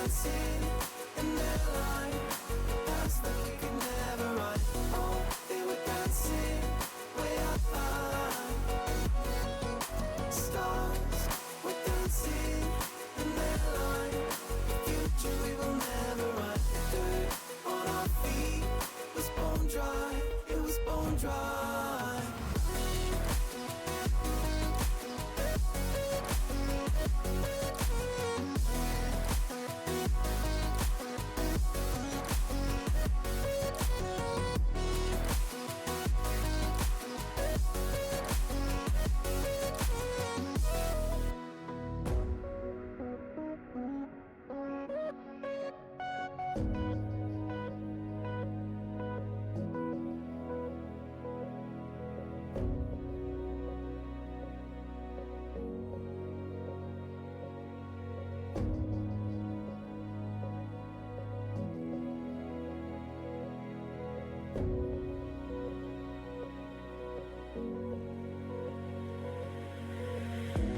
dancing in their line, past that we could never run. Oh, they were dancing way up high. Stars were dancing in their line, the future we will never run. Dirt on our feet was bone dry, it was bone dry.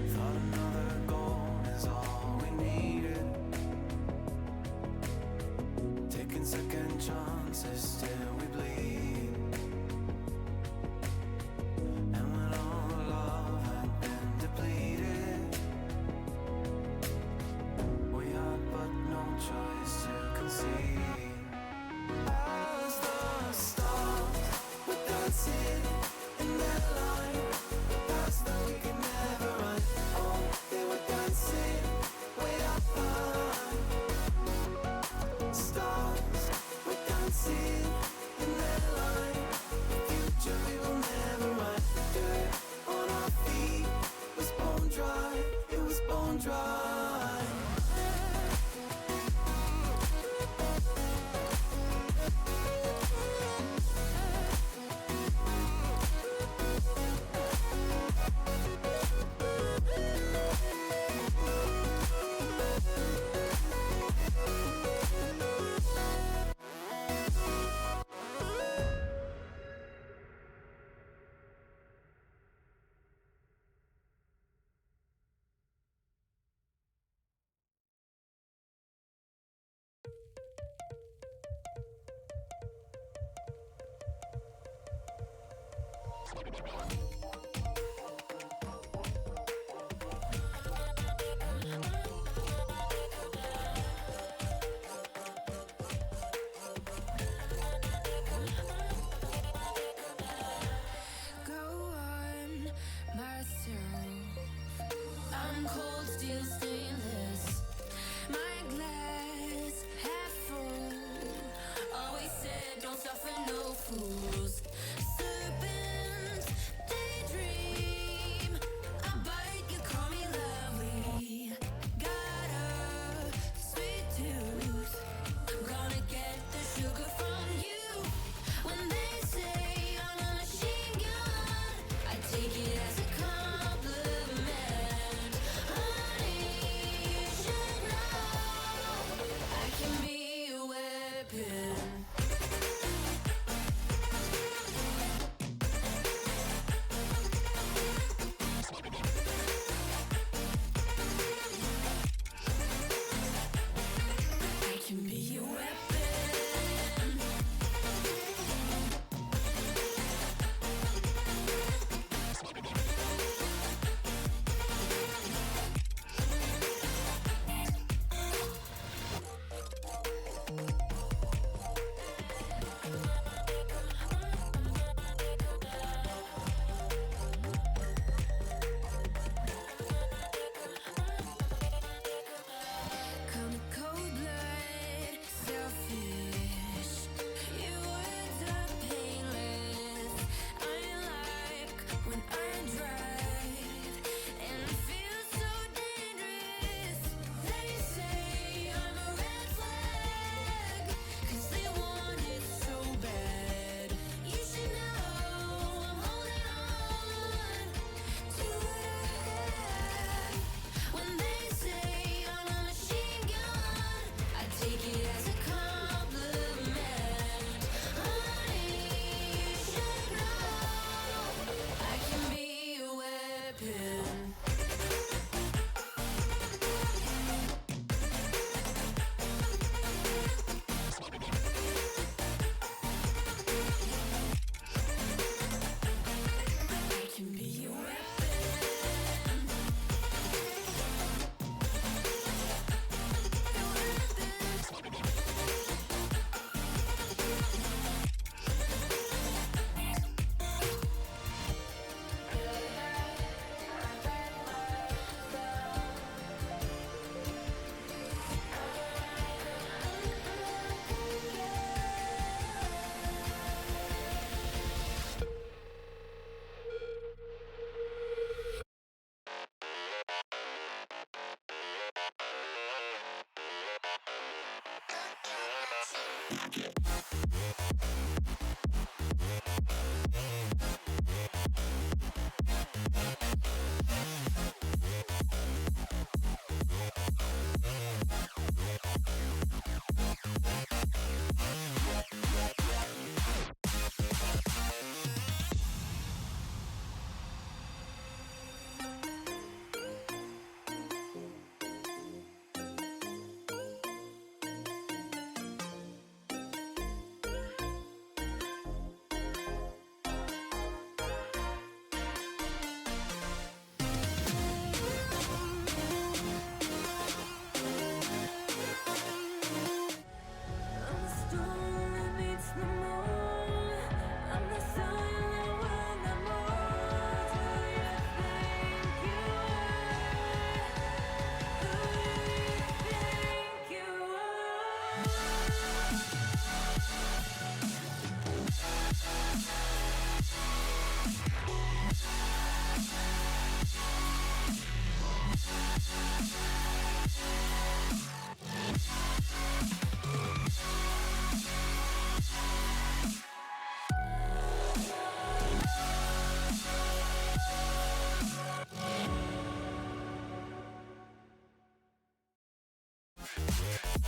Thought another goal is all we needed, taking second chances till we bleed. And when all love had been depleted, we had but no choice to concede. As the stars were dancing in their line, past that we could never run. Oh, they were dancing way up high. Stars were dancing in their line, the future we will never run. Dirt on our feet was bone dry, it was bone dry.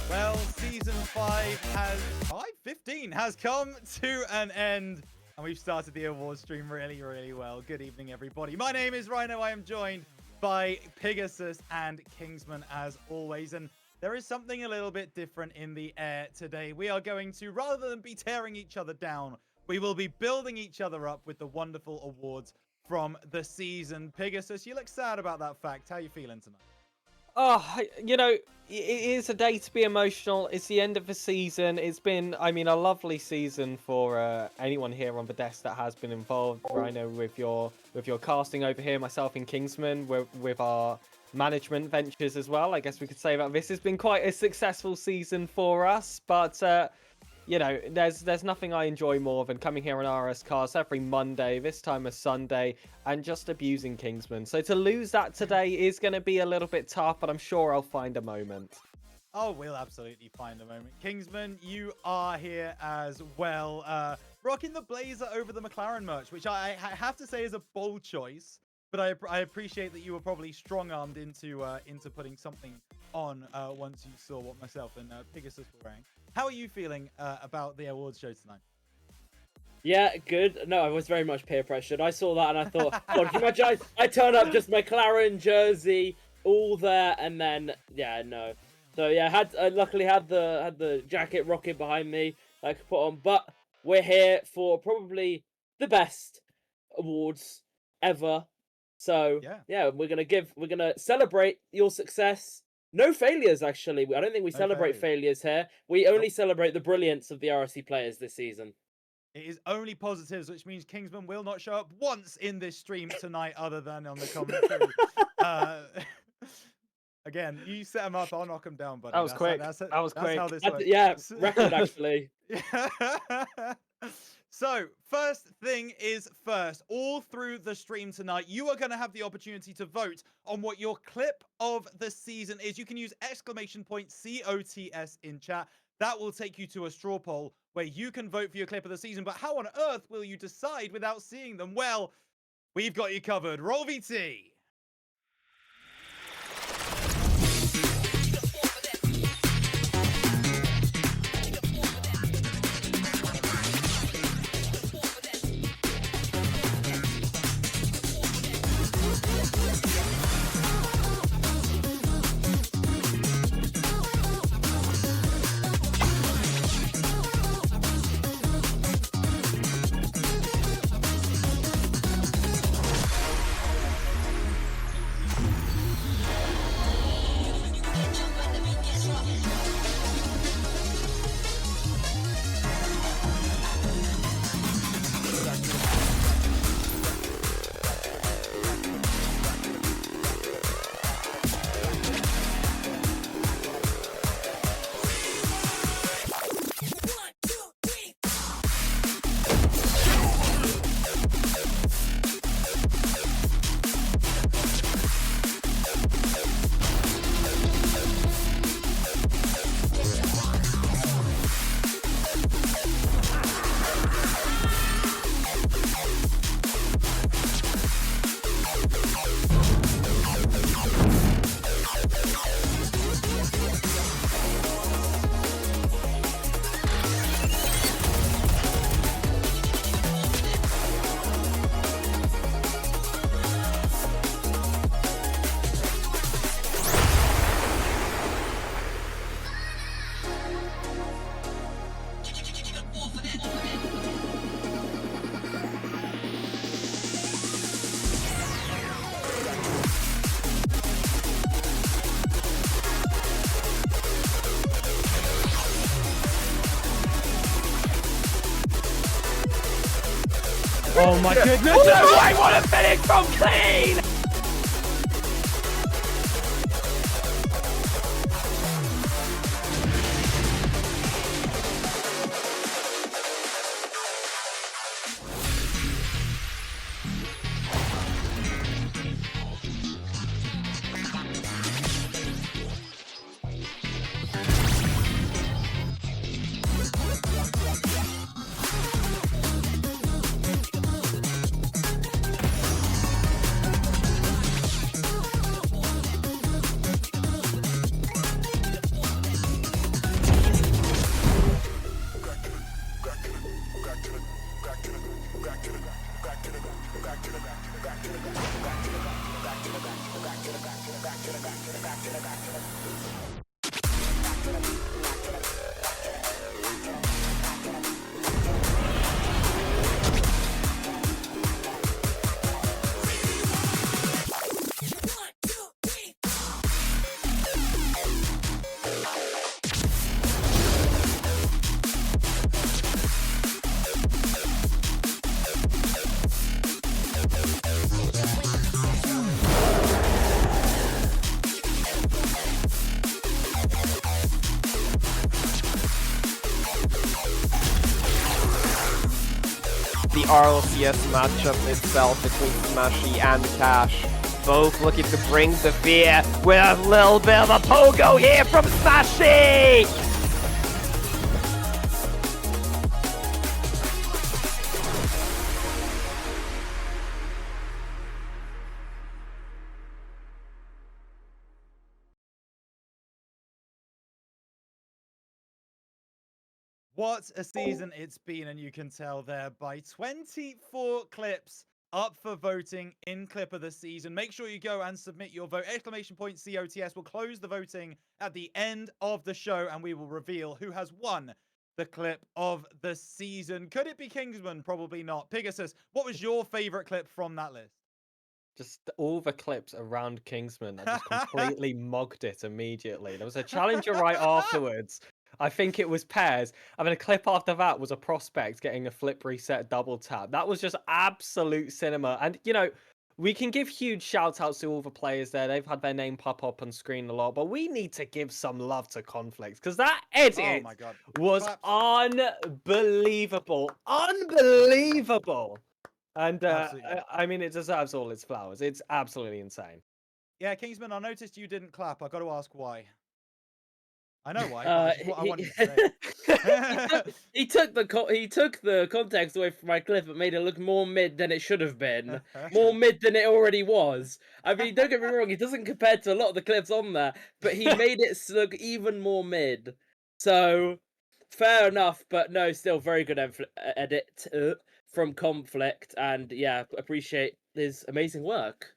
Well, season 15 has come to an end, and we've started the awards stream really, really well. Good evening, everybody. My name is Rhino. I am joined by Pegasus and Kingsman as always, and there is something a little bit different in the air today. We are going to, rather than be tearing each other down, we will be building each other up with the wonderful awards from the season. Pegasus, you look sad about that fact. How are you feeling tonight? Oh, you know, it is a day to be emotional. It's the end of the season. It's been, I mean, a lovely season for anyone here on the desk that has been involved. Rhino, with your casting over here, myself and Kingsman, with our management ventures as well. I guess we could say that this has been quite a successful season for us. But you know, there's nothing I enjoy more than coming here on RSCast every Monday, this time of Sunday, and just abusing Kingsman. So to lose that today is going to be a little bit tough, but I'm sure I'll find a moment. Oh, we'll absolutely find a moment. Kingsman, you are here as well, rocking the blazer over the McLaren merch, which I have to say is a bold choice. But I appreciate that you were probably strong-armed into putting something on once you saw what myself and Pegasus were wearing. How are you feeling about the awards show tonight? Yeah, good. No, I was very much peer pressured. I saw that and I thought, God, can you imagine? I turn up just McLaren jersey, all there, and then no. So yeah, I luckily had the jacket rocket behind me that I could put on. But we're here for probably the best awards ever. So yeah, we're gonna celebrate your success. No failures, actually. I don't think we celebrate failures here. We only celebrate the brilliance of the RSC players this season. It is only positives, which means Kingsman will not show up once in this stream tonight, other than on the commentary. Again, you set him up, I'll knock him down, buddy. That was quick. That was quick. How this works. Yeah, record actually. So, first thing is first. All through the stream tonight, you are going to have the opportunity to vote on what your clip of the season is. You can use !COTS in chat. That will take you to a straw poll where you can vote for your clip of the season. But how on earth will you decide without seeing them? Well, we've got you covered. Roll VT. Oh my goodness! No way! What a finish from Clean! The RLCS matchup itself between Smashy and Cash. Both looking to bring the fear with a little bit of a pogo here from Smashy! What a season it's been, and you can tell there by 24 clips up for voting in Clip of the Season. Make sure you go and submit your vote. !COTS will close the voting at the end of the show, and we will reveal who has won the Clip of the Season. Could it be Kingsman? Probably not. Pegasus, what was your favorite clip from that list? Just all the clips around Kingsman, I just completely mugged it immediately. There was a challenger right afterwards. I think it was Pairs. And then a clip after that was a prospect getting a flip reset double tap. That was just absolute cinema. And, you know, we can give huge shout outs to all the players there. They've had their name pop up on screen a lot. But we need to give some love to Conflict, because that edit Oh my God. was Claps. unbelievable. Unbelievable. And Absolutely. I mean, it deserves all its flowers. It's absolutely insane. Yeah, Kingsman, I noticed you didn't clap. I got to ask why. I know why, but I want you to say. he took the context away from my clip and made it look more mid than it should have been, more mid than it already was. I mean, don't get me wrong, he doesn't compare to a lot of the clips on there, but he made it look even more mid. So fair enough, but no, still very good edit from Conflict, and yeah, appreciate his amazing work.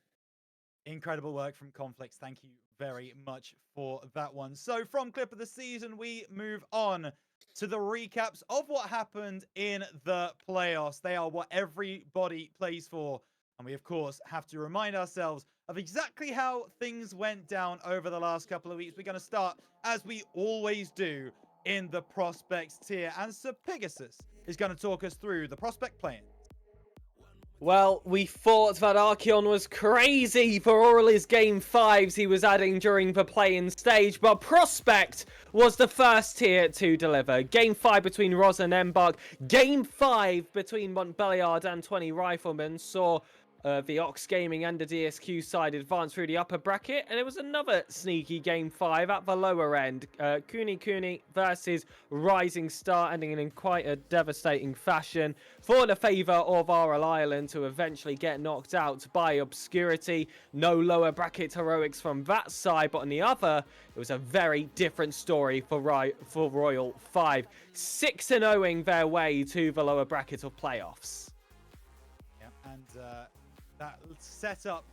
Incredible work from Conflicts. Thank you very much for that one. So from Clip of the Season, we move on to the recaps of what happened in the playoffs. They are what everybody plays for. And we, of course, have to remind ourselves of exactly how things went down over the last couple of weeks. We're going to start, as we always do, in the Prospects tier. And Sir Pegasus is going to talk us through the Prospect play-in. Well, we thought that Archeon was crazy for all his Game 5s he was adding during the play-in stage, but Prospect was the first tier to deliver. Game 5 between Roz and Embark. Game 5 between Montbelliard and 20 Riflemen saw the Ox Gaming and the DSQ side advance through the upper bracket, and it was another sneaky Game 5 at the lower end. Kuni versus Rising Star, ending in quite a devastating fashion for the favour of RL Ireland to eventually get knocked out by Obscurity. No lower bracket heroics from that side, but on the other, it was a very different story for Royal 5. 6-0ing their way to the lower bracket of playoffs. Yeah, and that set up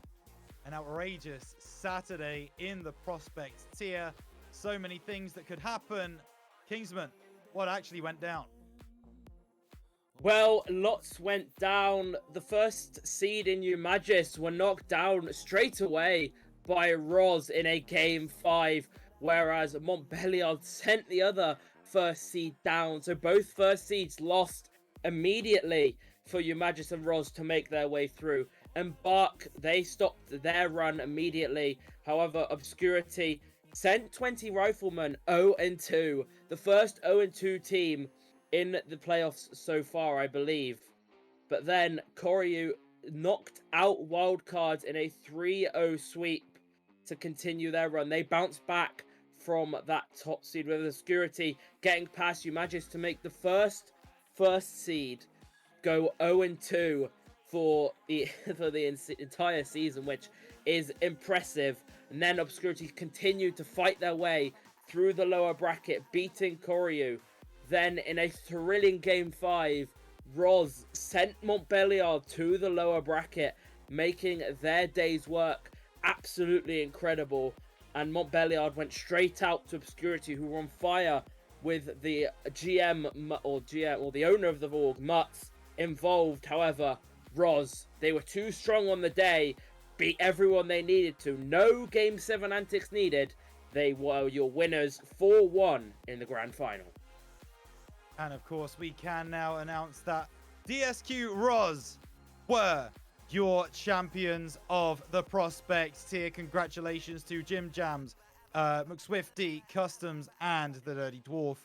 an outrageous Saturday in the Prospect tier. So many things that could happen. Kingsman, what actually went down? Well, lots went down. The first seed in Umagis were knocked down straight away by Roz in a Game 5, whereas Montbelliard sent the other first seed down. So both first seeds lost immediately. for Umagis and Roz to make their way through. Embark, they stopped their run immediately. However, Obscurity sent 20 Riflemen 0-2. The first 0-2 team in the playoffs so far, I believe. But then Koryu knocked out Wildcards in a 3-0 sweep to continue their run. They bounced back from that top seed with Obscurity getting past Umagis to make the first seed go 0-2 for the entire season, which is impressive. And then Obscurity continued to fight their way through the lower bracket, beating Koryu. Then in a thrilling Game 5, Roz sent Montbéliard to the lower bracket, making their day's work absolutely incredible. And Montbéliard went straight out to Obscurity, who were on fire with the GM or the owner of the Vorg, Mutz, involved. However, Roz, they were too strong on the day, beat everyone they needed to. No Game 7 antics needed. They were your winners 4-1 in the grand final. And of course, we can now announce that DSQ Roz were your champions of the prospects tier. Congratulations to Jim Jams, McSwifty, Customs, and the Dirty Dwarf.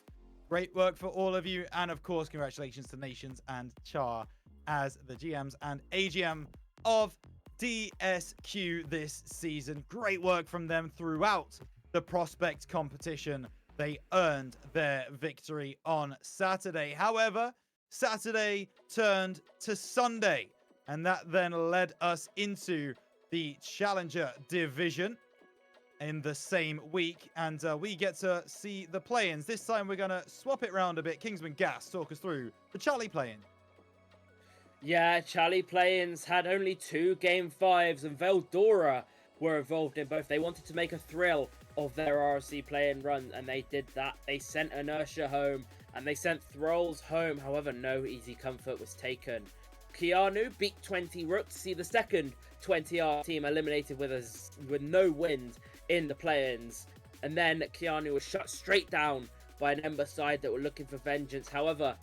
Great work for all of you. And of course, congratulations to Nations and Char as the GMs and AGM of DSQ this season. Great work from them throughout the prospect competition. They earned their victory on Saturday. However, Saturday turned to Sunday, and that then led us into the Challenger division in the same week, and we get to see the play-ins. This time we're going to swap it around a bit. Kingsman Gas, talk us through the Charlie play-in. Yeah, Charlie play-ins had only 2 Game 5s, and Veldora were involved in both. They wanted to make a thrill of their RSC play-in run, and they did that. They sent Inertia home, and they sent Thralls home. However, no easy comfort was taken. Keanu beat 20 Rook to see the second 20R team eliminated with no wins in the play-ins. And then Keanu was shut straight down by an Ember side that were looking for vengeance. However,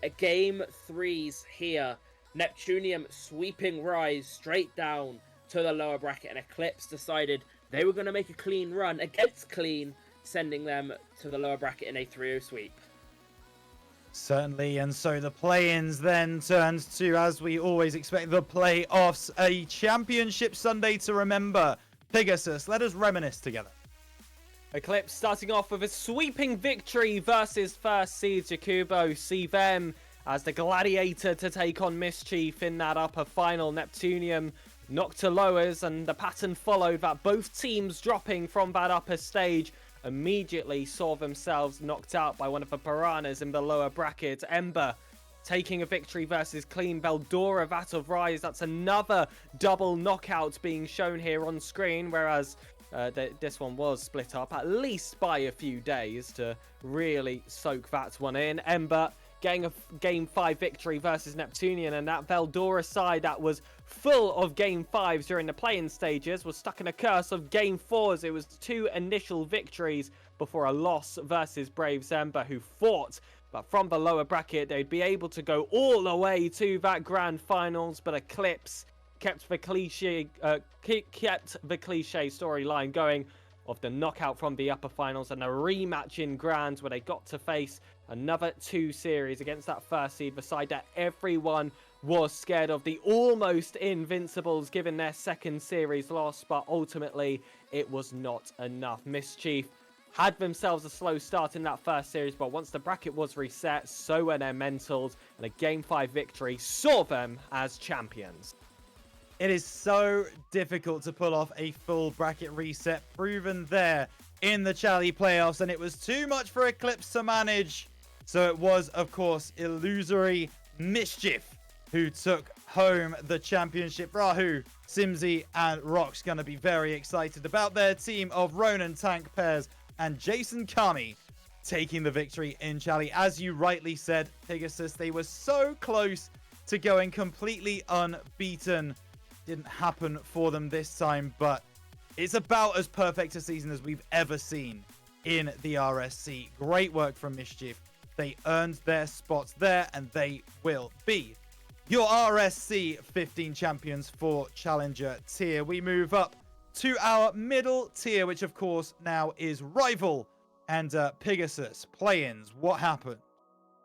a Game 3s here. Neptunium sweeping Rise straight down to the lower bracket, and Eclipse decided they were going to make a clean run against Clean, sending them to the lower bracket in a 3-0 sweep. Certainly, and so the play-ins then turned to, as we always expect, the playoffs. A championship Sunday to remember. Pegasus, let us reminisce together. Eclipse starting off with a sweeping victory versus first seed Jakubo. See them as the gladiator to take on Mischief in that upper final. Neptunium knocked to lowers, and the pattern followed that both teams dropping from that upper stage immediately saw themselves knocked out by one of the piranhas in the lower bracket. Ember taking a victory versus Clean. Veldora, that of Rise. That's another double knockout being shown here on screen, whereas this one was split up at least by a few days to really soak that one in. Ember getting a Game 5 victory versus Neptunian, and that Veldora side that was full of Game 5s during the play-in stages was stuck in a curse of Game 4s. It was 2 initial victories before a loss versus Braves Ember, who fought, but from the lower bracket they'd be able to go all the way to that grand finals, but Eclipse kept the cliche storyline going of the knockout from the upper finals and a rematch in grands where they got to face another 2 series against that first seed, the side that everyone was scared of, the almost Invincibles, given their second series loss, but ultimately it was not enough. Mischief had themselves a slow start in that first series, but once the bracket was reset, so were their mentals, and a Game 5 victory saw them as champions. It is so difficult to pull off a full bracket reset, proven there in the Charlie playoffs, and it was too much for Eclipse to manage. So it was, of course, illusory Mischief who took home the championship. Rahu, Simsy, and Rock's going to be very excited about their team of Ronan Tank pairs and Jason Kami taking the victory in Charlie. As you rightly said, Pegasus, they were so close to going completely unbeaten. Didn't happen for them this time, but it's about as perfect a season as we've ever seen in the RSC. Great work from Mischief. They earned their spots there, and they will be your RSC15 champions for Challenger tier. We move up to our middle tier, which of course now is Rival and Pegasus play-ins. What happened?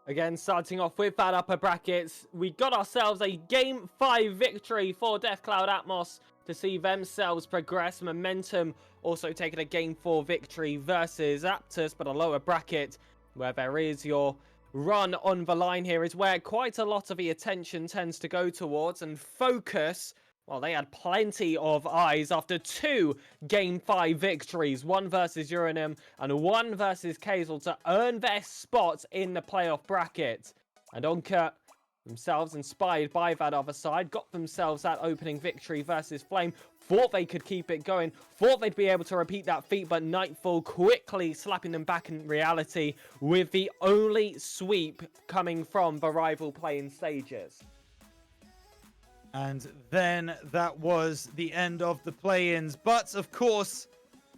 Again, starting off with that upper brackets, we got ourselves a Game 5 victory for Deathcloud Atmos to see themselves progress. Momentum also taking a Game 4 victory versus Aptus, but a lower bracket where there is your run on the line here is where quite a lot of the attention tends to go towards, and Focus, well, they had plenty of eyes after 2 Game 5 victories, one versus Uranum and one versus Kazel, to earn their spot in the playoff bracket. And Onka, themselves inspired by that other side, got themselves that opening victory versus Flame, thought they could keep it going, thought they'd be able to repeat that feat, but Nightfall quickly slapping them back in reality with the only sweep coming from the Rival play-in stages. And then that was the end of the play-ins. But, of course,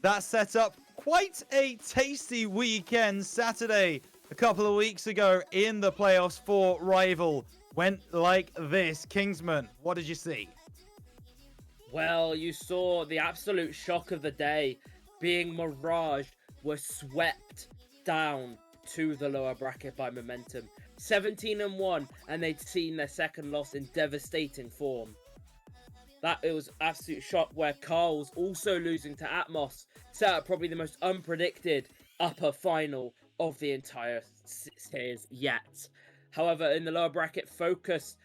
that set up quite a tasty weekend. Saturday, a couple of weeks ago in the playoffs for Rival, went like this. Kingsman, what did you see? Well, you saw the absolute shock of the day. Being Mirage were swept down to the lower bracket by Momentum. 17-1, and they'd seen their second loss in devastating form. It was absolute shock, where Carl's also losing to Atmos set up probably the most unpredicted upper final of the entire series yet. However, in the lower bracket, Focus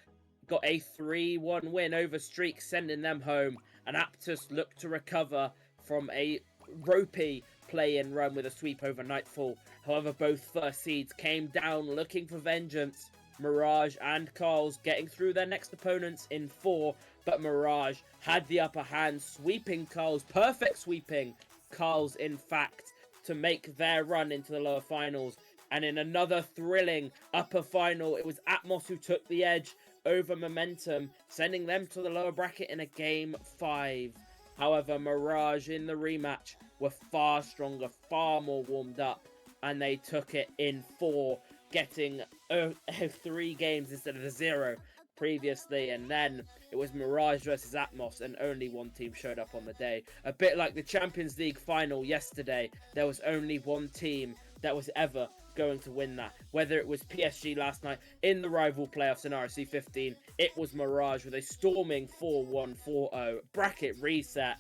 got a 3-1 win over Streak, sending them home, and Aptus looked to recover from a ropey play-in run with a sweep over Nightfall. However, both first seeds came down looking for vengeance. Mirage and Carl's getting through their next opponents in 4, but Mirage had the upper hand, sweeping Carl's, perfect sweeping Carl's, in fact, to make their run into the lower finals. And in another thrilling upper final, it was Atmos who took the edge over Momentum, sending them to the lower bracket in a Game 5. However, Mirage in the rematch were far stronger, far more warmed up, and they took it in 4, getting 3 games instead of the 0 previously. And then it was Mirage versus Atmos, and only one team showed up on the day. A bit like the Champions League final yesterday, there was only one team that was ever going to win that. Whether it was PSG last night in the Rival playoffs in RSC15, it was Mirage with a storming 4-1-4-0 bracket reset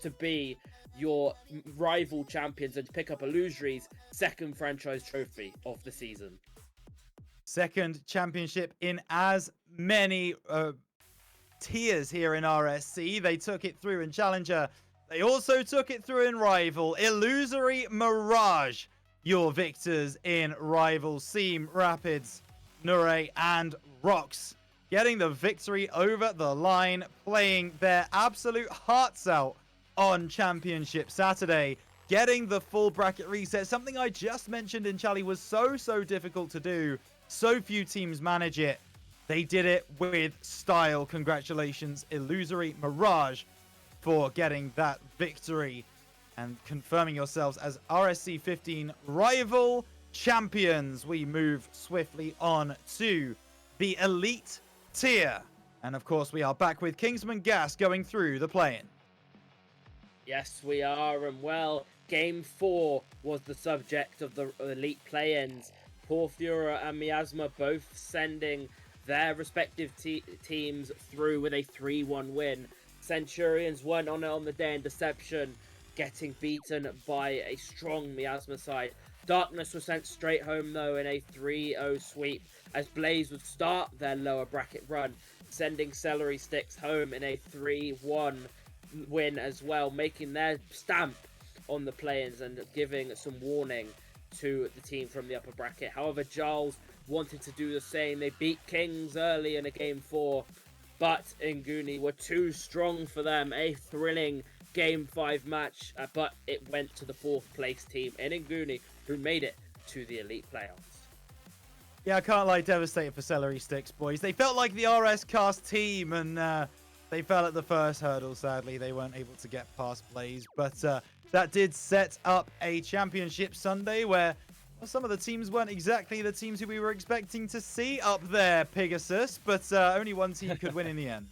to be your Rival champions and to pick up Illusory's second franchise trophy of the season. Second championship in as many tiers here in RSC. They took it through in Challenger. They also took it through in Rival. Illusory Mirage, your victors in Rival. Seam, Rapids, Nure, and Rox getting the victory over the line, playing their absolute hearts out on Championship Saturday, getting the full bracket reset. Something I just mentioned in Chally was so difficult to do. So few teams manage it. They did it with style. Congratulations, Illusory Mirage, for getting that victory and confirming yourselves as RSC15 Rival champions. We move swiftly on to the Elite tier. And of course, we are back with Kingsman Gas going through the play-in. Yes, we are, and well, Game 4 was the subject of the Elite play-ins. Porphyra and Miasma both sending their respective teams through with a 3-1 win. Centurions weren't on it on the day in Deception, getting beaten by a strong Miasma side. Darkness was sent straight home though in a 3-0 sweep, as Blaze would start their lower bracket run, sending Celery Sticks home in a 3-1 win as well, making their stamp on the play-ins and giving some warning to the team from the upper bracket. However, Giles wanted to do the same. They beat Kings early in a Game 4, but Nguni were too strong for them. A thrilling Game 5 match, but it went to the 4th place team in Nguni, who made it to the Elite playoffs. Yeah, I can't lie, devastated for Celery Sticks, boys. They felt like the RSCast team, and they fell at the first hurdle, sadly. They weren't able to get past Blaze, but that did set up a championship Sunday where, Well, some of the teams weren't exactly the teams who we were expecting to see up there, Pegasus, but only one team could win in the end.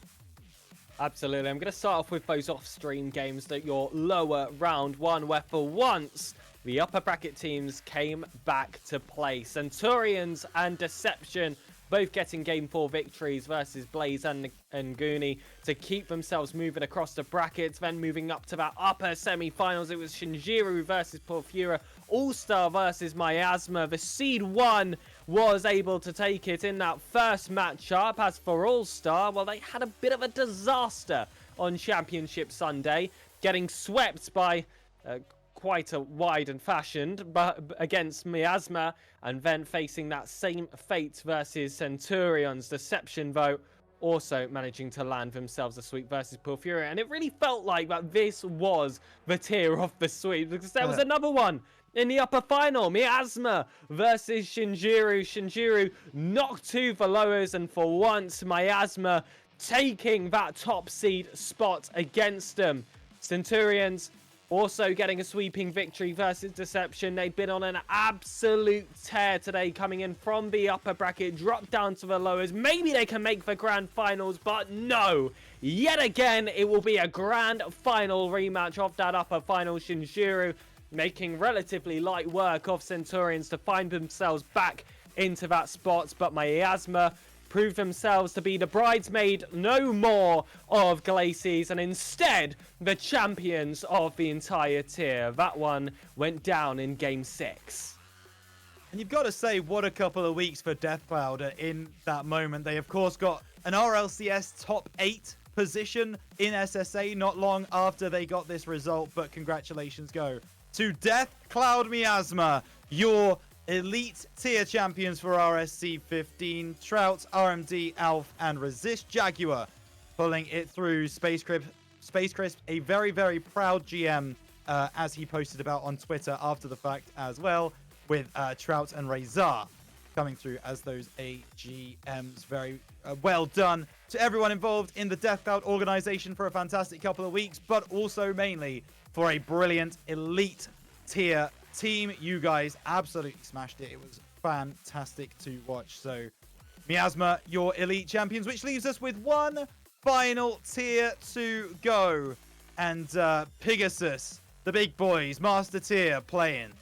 Absolutely. I'm going to start off with those off-stream games that your lower round one, where for once, the upper bracket teams came back to play. Centurions and Deception both getting Game 4 victories versus Blaze and Goonie to keep themselves moving across the brackets. Then moving up to that upper semi-finals, it was Shinjiru versus Porphyra, All-Star versus Miasma. The Seed 1 was able to take it in that first matchup. As for All-Star, well, they had a bit of a disaster on Championship Sunday, getting swept by quite a wide and fashioned, but against Miasma, and then facing that same fate versus Centurions. Deception, though, also managing to land themselves a sweep versus Porphyra, and it really felt like that this was the tier of the sweep, because there was another one in the upper final, Miasma versus Shinjiru. Shinjiru knocked 2 for lowers, and for once, Miasma taking that top seed spot against them. Centurions also getting a sweeping victory versus Deception. They've been on an absolute tear today, coming in from the upper bracket, dropped down to the lowers. Maybe they can make the grand finals, but no. Yet again, it will be a grand final rematch of that upper final. Shinjiru making relatively light work of Centurions to find themselves back into that spot, but Miasma proved themselves to be the bridesmaid no more of Glacies, and instead the champions of the entire tier. That one went down in Game 6. And you've got to say, what a couple of weeks for Deathcloud in that moment. They, of course, got an RLCS top 8 position in SSA not long after they got this result, but congratulations go to Deathcloud Miasma, your elite tier champions for RSC15. Trout, RMD, Alf, and Resist Jaguar pulling it through. Space Crisp, a very, very proud GM, as he posted about on Twitter after the fact as well, with Trout and Razor coming through as those AGMs. Very well done to everyone involved in the Deathcloud organization for a fantastic couple of weeks, but also mainly for a brilliant elite tier team. You guys absolutely smashed it. It was fantastic to watch. So Miasma, your elite champions, which leaves us with one final tier to go. And Pegasus, the big boys, master tier, playing.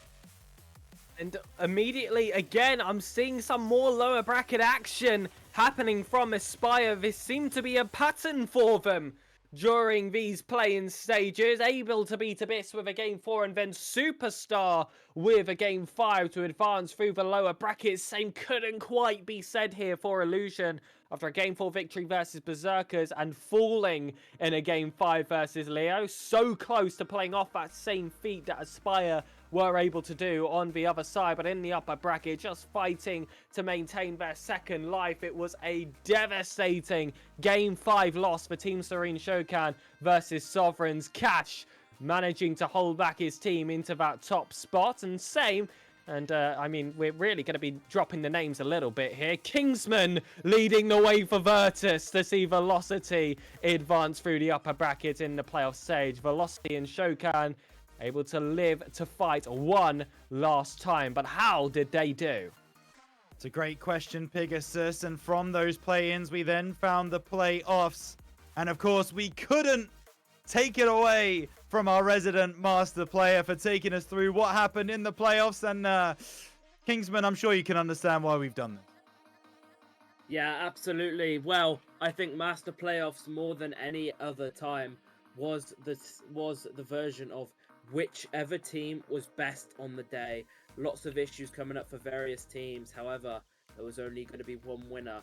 And immediately, again, I'm seeing some more lower bracket action happening from Aspire. This seemed to be a pattern for them during these play-in stages, able to beat Abyss with a Game 4 and then Superstar with a Game 5 to advance through the lower brackets. Same couldn't quite be said here for Illusion after a Game 4 victory versus Berserkers and falling in a Game 5 versus Leo. So close to playing off that same feat that Aspire were able to do on the other side, but in the upper bracket, just fighting to maintain their second life. It was a devastating Game 5 loss for Team Serene Shokan versus Sovereigns. Cash managing to hold back his team into that top spot, and same, and I mean, we're really going to be dropping the names a little bit here. Kingsman leading the way for Virtus to see Velocity advance through the upper bracket in the playoff stage. Velocity and Shokan able to live to fight one last time, but how did they do? It's a great question, Pegasus, and from those play-ins we then found the playoffs, and of course we couldn't take it away from our resident master player for taking us through what happened in the playoffs. And Kingsman, I'm sure you can understand why we've done this. Yeah, absolutely. Well, I think Master Playoffs more than any other time was the version of whichever team was best on the day. Lots of issues coming up for various teams. However, there was only going to be one winner.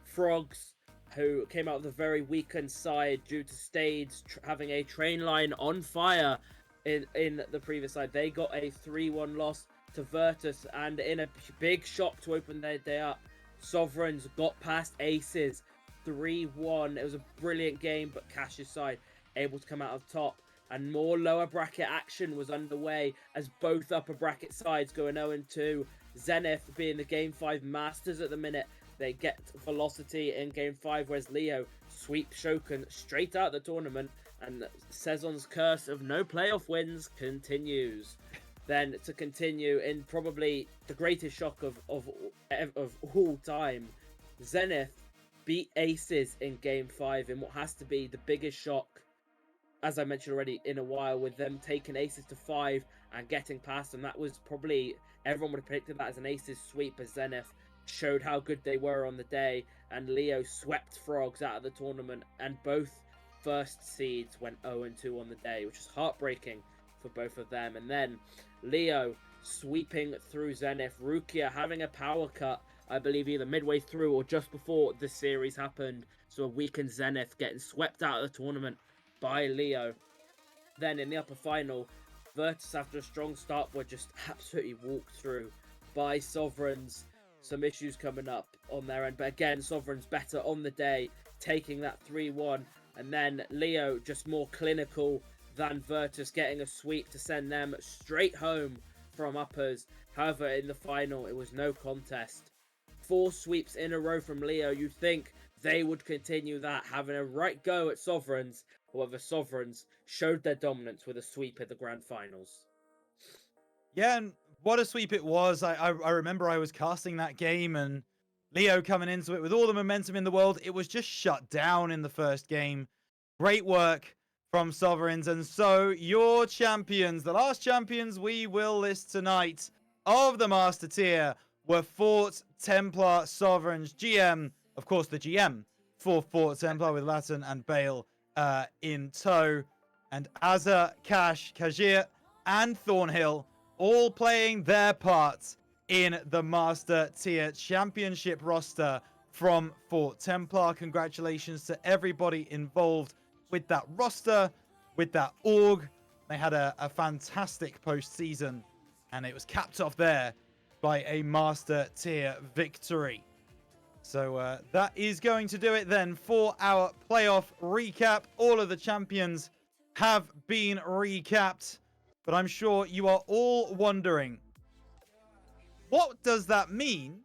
Frogs, who came out with a very weakened side due to Stades having a train line on fire in the previous side. They got a 3-1 loss to Virtus, and in a big shock to open their day up, Sovereigns got past Aces 3-1. It was a brilliant game, but Cash's side able to come out of top. And more lower bracket action was underway as both upper bracket sides going 0-2. Zenith being the Game 5 masters at the minute. They get Velocity in Game 5, whereas Leo sweep Shokan straight out the tournament. And Sezon's curse of no playoff wins continues. then to continue in probably the greatest shock of all time, Zenith beat Aces in Game 5 in what has to be the biggest shock, as I mentioned already, in a while, with them taking Aces to 5 and getting past them. That was probably, everyone would have predicted that as an Aces sweep, as Zenith showed how good they were on the day, and Leo swept Frogs out of the tournament, and both first seeds went 0-2 on the day, which is heartbreaking for both of them. And then Leo sweeping through Zenith, Rukia having a power cut, I believe either midway through or just before the series happened, so a weakened Zenith getting swept out of the tournament by Leo. Then in the upper final, Virtus, after a strong start, were just absolutely walked through by Sovereigns. Some issues coming up on their end, but again, Sovereign's better on the day, taking that 3-1, and then Leo just more clinical than Virtus, getting a sweep to send them straight home from uppers. However, in the final, it was no contest. 4 sweeps in a row from Leo. You'd think they would continue that, having a right go at Sovereigns. However, Sovereigns showed their dominance with a sweep at the grand finals. Yeah, and what a sweep it was. I remember I was casting that game and Leo coming into it with all the momentum in the world. It was just shut down in the first game. Great work from Sovereigns. And so your champions, the last champions we will list tonight of the Master Tier, were Fort Templar Sovereigns. GM, of course, the GM for Fort Templar with Latin and Bale in tow. And Azza, Cash, Kajir, and Thornhill all playing their parts in the Master Tier Championship roster from Fort Templar. Congratulations to everybody involved with that roster, with that org. They had a fantastic postseason, and it was capped off there by a Master Tier victory. So that is going to do it then for our playoff recap. All of the champions have been recapped, but I'm sure you are all wondering, what does that mean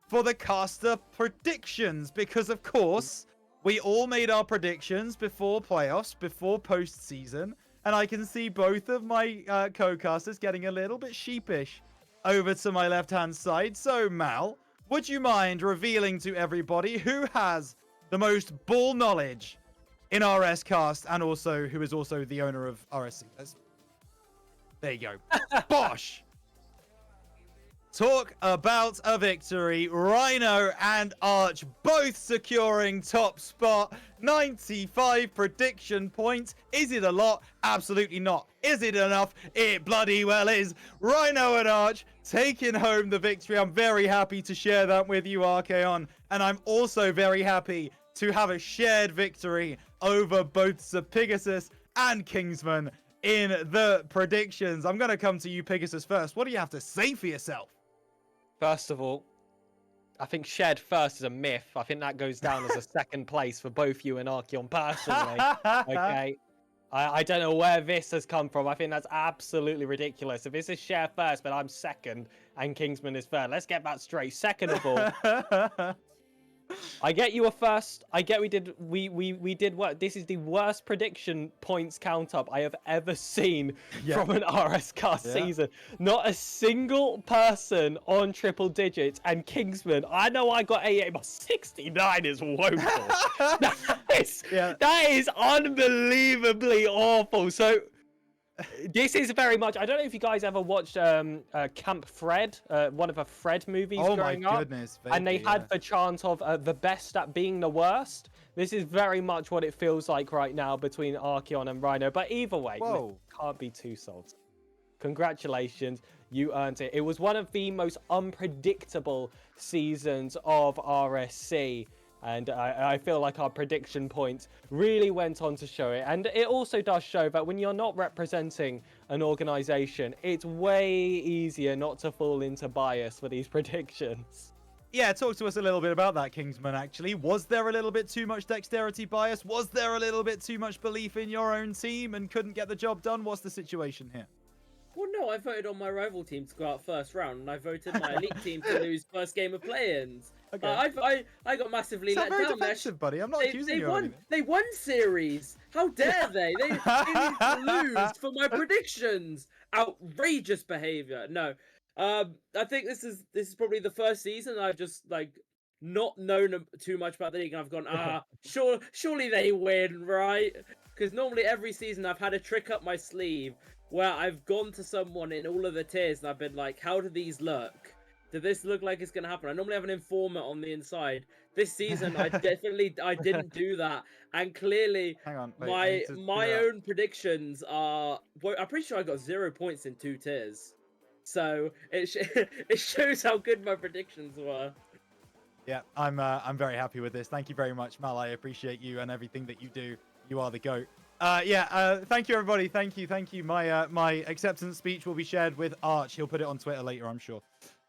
for the caster predictions? Because, of course, we all made our predictions before playoffs, before postseason, and I can see both of my co-casters getting a little bit sheepish over to my left-hand side. So, Mal, would you mind revealing to everybody who has the most ball knowledge in RSCast and also who is also the owner of RSC? There you go. Bosh! Talk about a victory. Rhino and Arch both securing top spot. 95 prediction points. Is it a lot? Absolutely not. Is it enough? It bloody well is. Rhino and Arch taking home the victory. I'm very happy to share that with you, Archeon. And I'm also very happy to have a shared victory over both Sir Pegasus and Kingsman in the predictions. I'm going to come to you, Pegasus, first. What do you have to say for yourself? First of all, I think shared first is a myth. I think that goes down as a second place for both you and Archeon personally. Okay. I don't know where this has come from. I think that's absolutely ridiculous. If this is share first, but I'm second and Kingsman is third. Let's get that straight. Second of all, I get you were first. I get we did what? This is the worst prediction points count up I have ever seen from an RSCast season. Not a single person on triple digits. And Kingsman, I know I got 88, but 69 is woeful. That is unbelievably awful. So this is very much, I don't know if you guys ever watched Camp Fred, one of the Fred movies growing up. Goodness, and they had the chant of the best at being the worst. This is very much what it feels like right now between Archeon and Rhino. But either way, can't be too salty. Congratulations, you earned it. It was one of the most unpredictable seasons of RSC. And I feel like our prediction points really went on to show it. And it also does show that when you're not representing an organization, it's way easier not to fall into bias for these predictions. Yeah, talk to us a little bit about that, Kingsman, actually. Was there a little bit too much dexterity bias? Was there a little bit too much belief in your own team and couldn't get the job done? What's the situation here? Well, no, I voted on my rival team to go out first round, and I voted my elite team to lose first game of play-ins. Okay. I got massively Sound let very down. defensive, buddy. I'm not accusing you of anything. They won series. How dare they? They need to lose for my predictions. Outrageous behavior. No, I think this is probably the first season I've just like not known too much about the league, and I've gone, surely they win, right? Because normally every season I've had a trick up my sleeve where I've gone to someone in all of the tiers and I've been like, how do these look? Does this look like it's going to happen? I normally have an informant on the inside. This season, I didn't do that. And clearly, Hang on, wait, my own predictions are... Well, I'm pretty sure I got 0 points in 2 tiers. So, it shows how good my predictions were. Yeah, I'm very happy with this. Thank you very much, Mal. I appreciate you and everything that you do. You are the GOAT. Thank you, everybody. Thank you. My acceptance speech will be shared with Arch. He'll put it on Twitter later, I'm sure.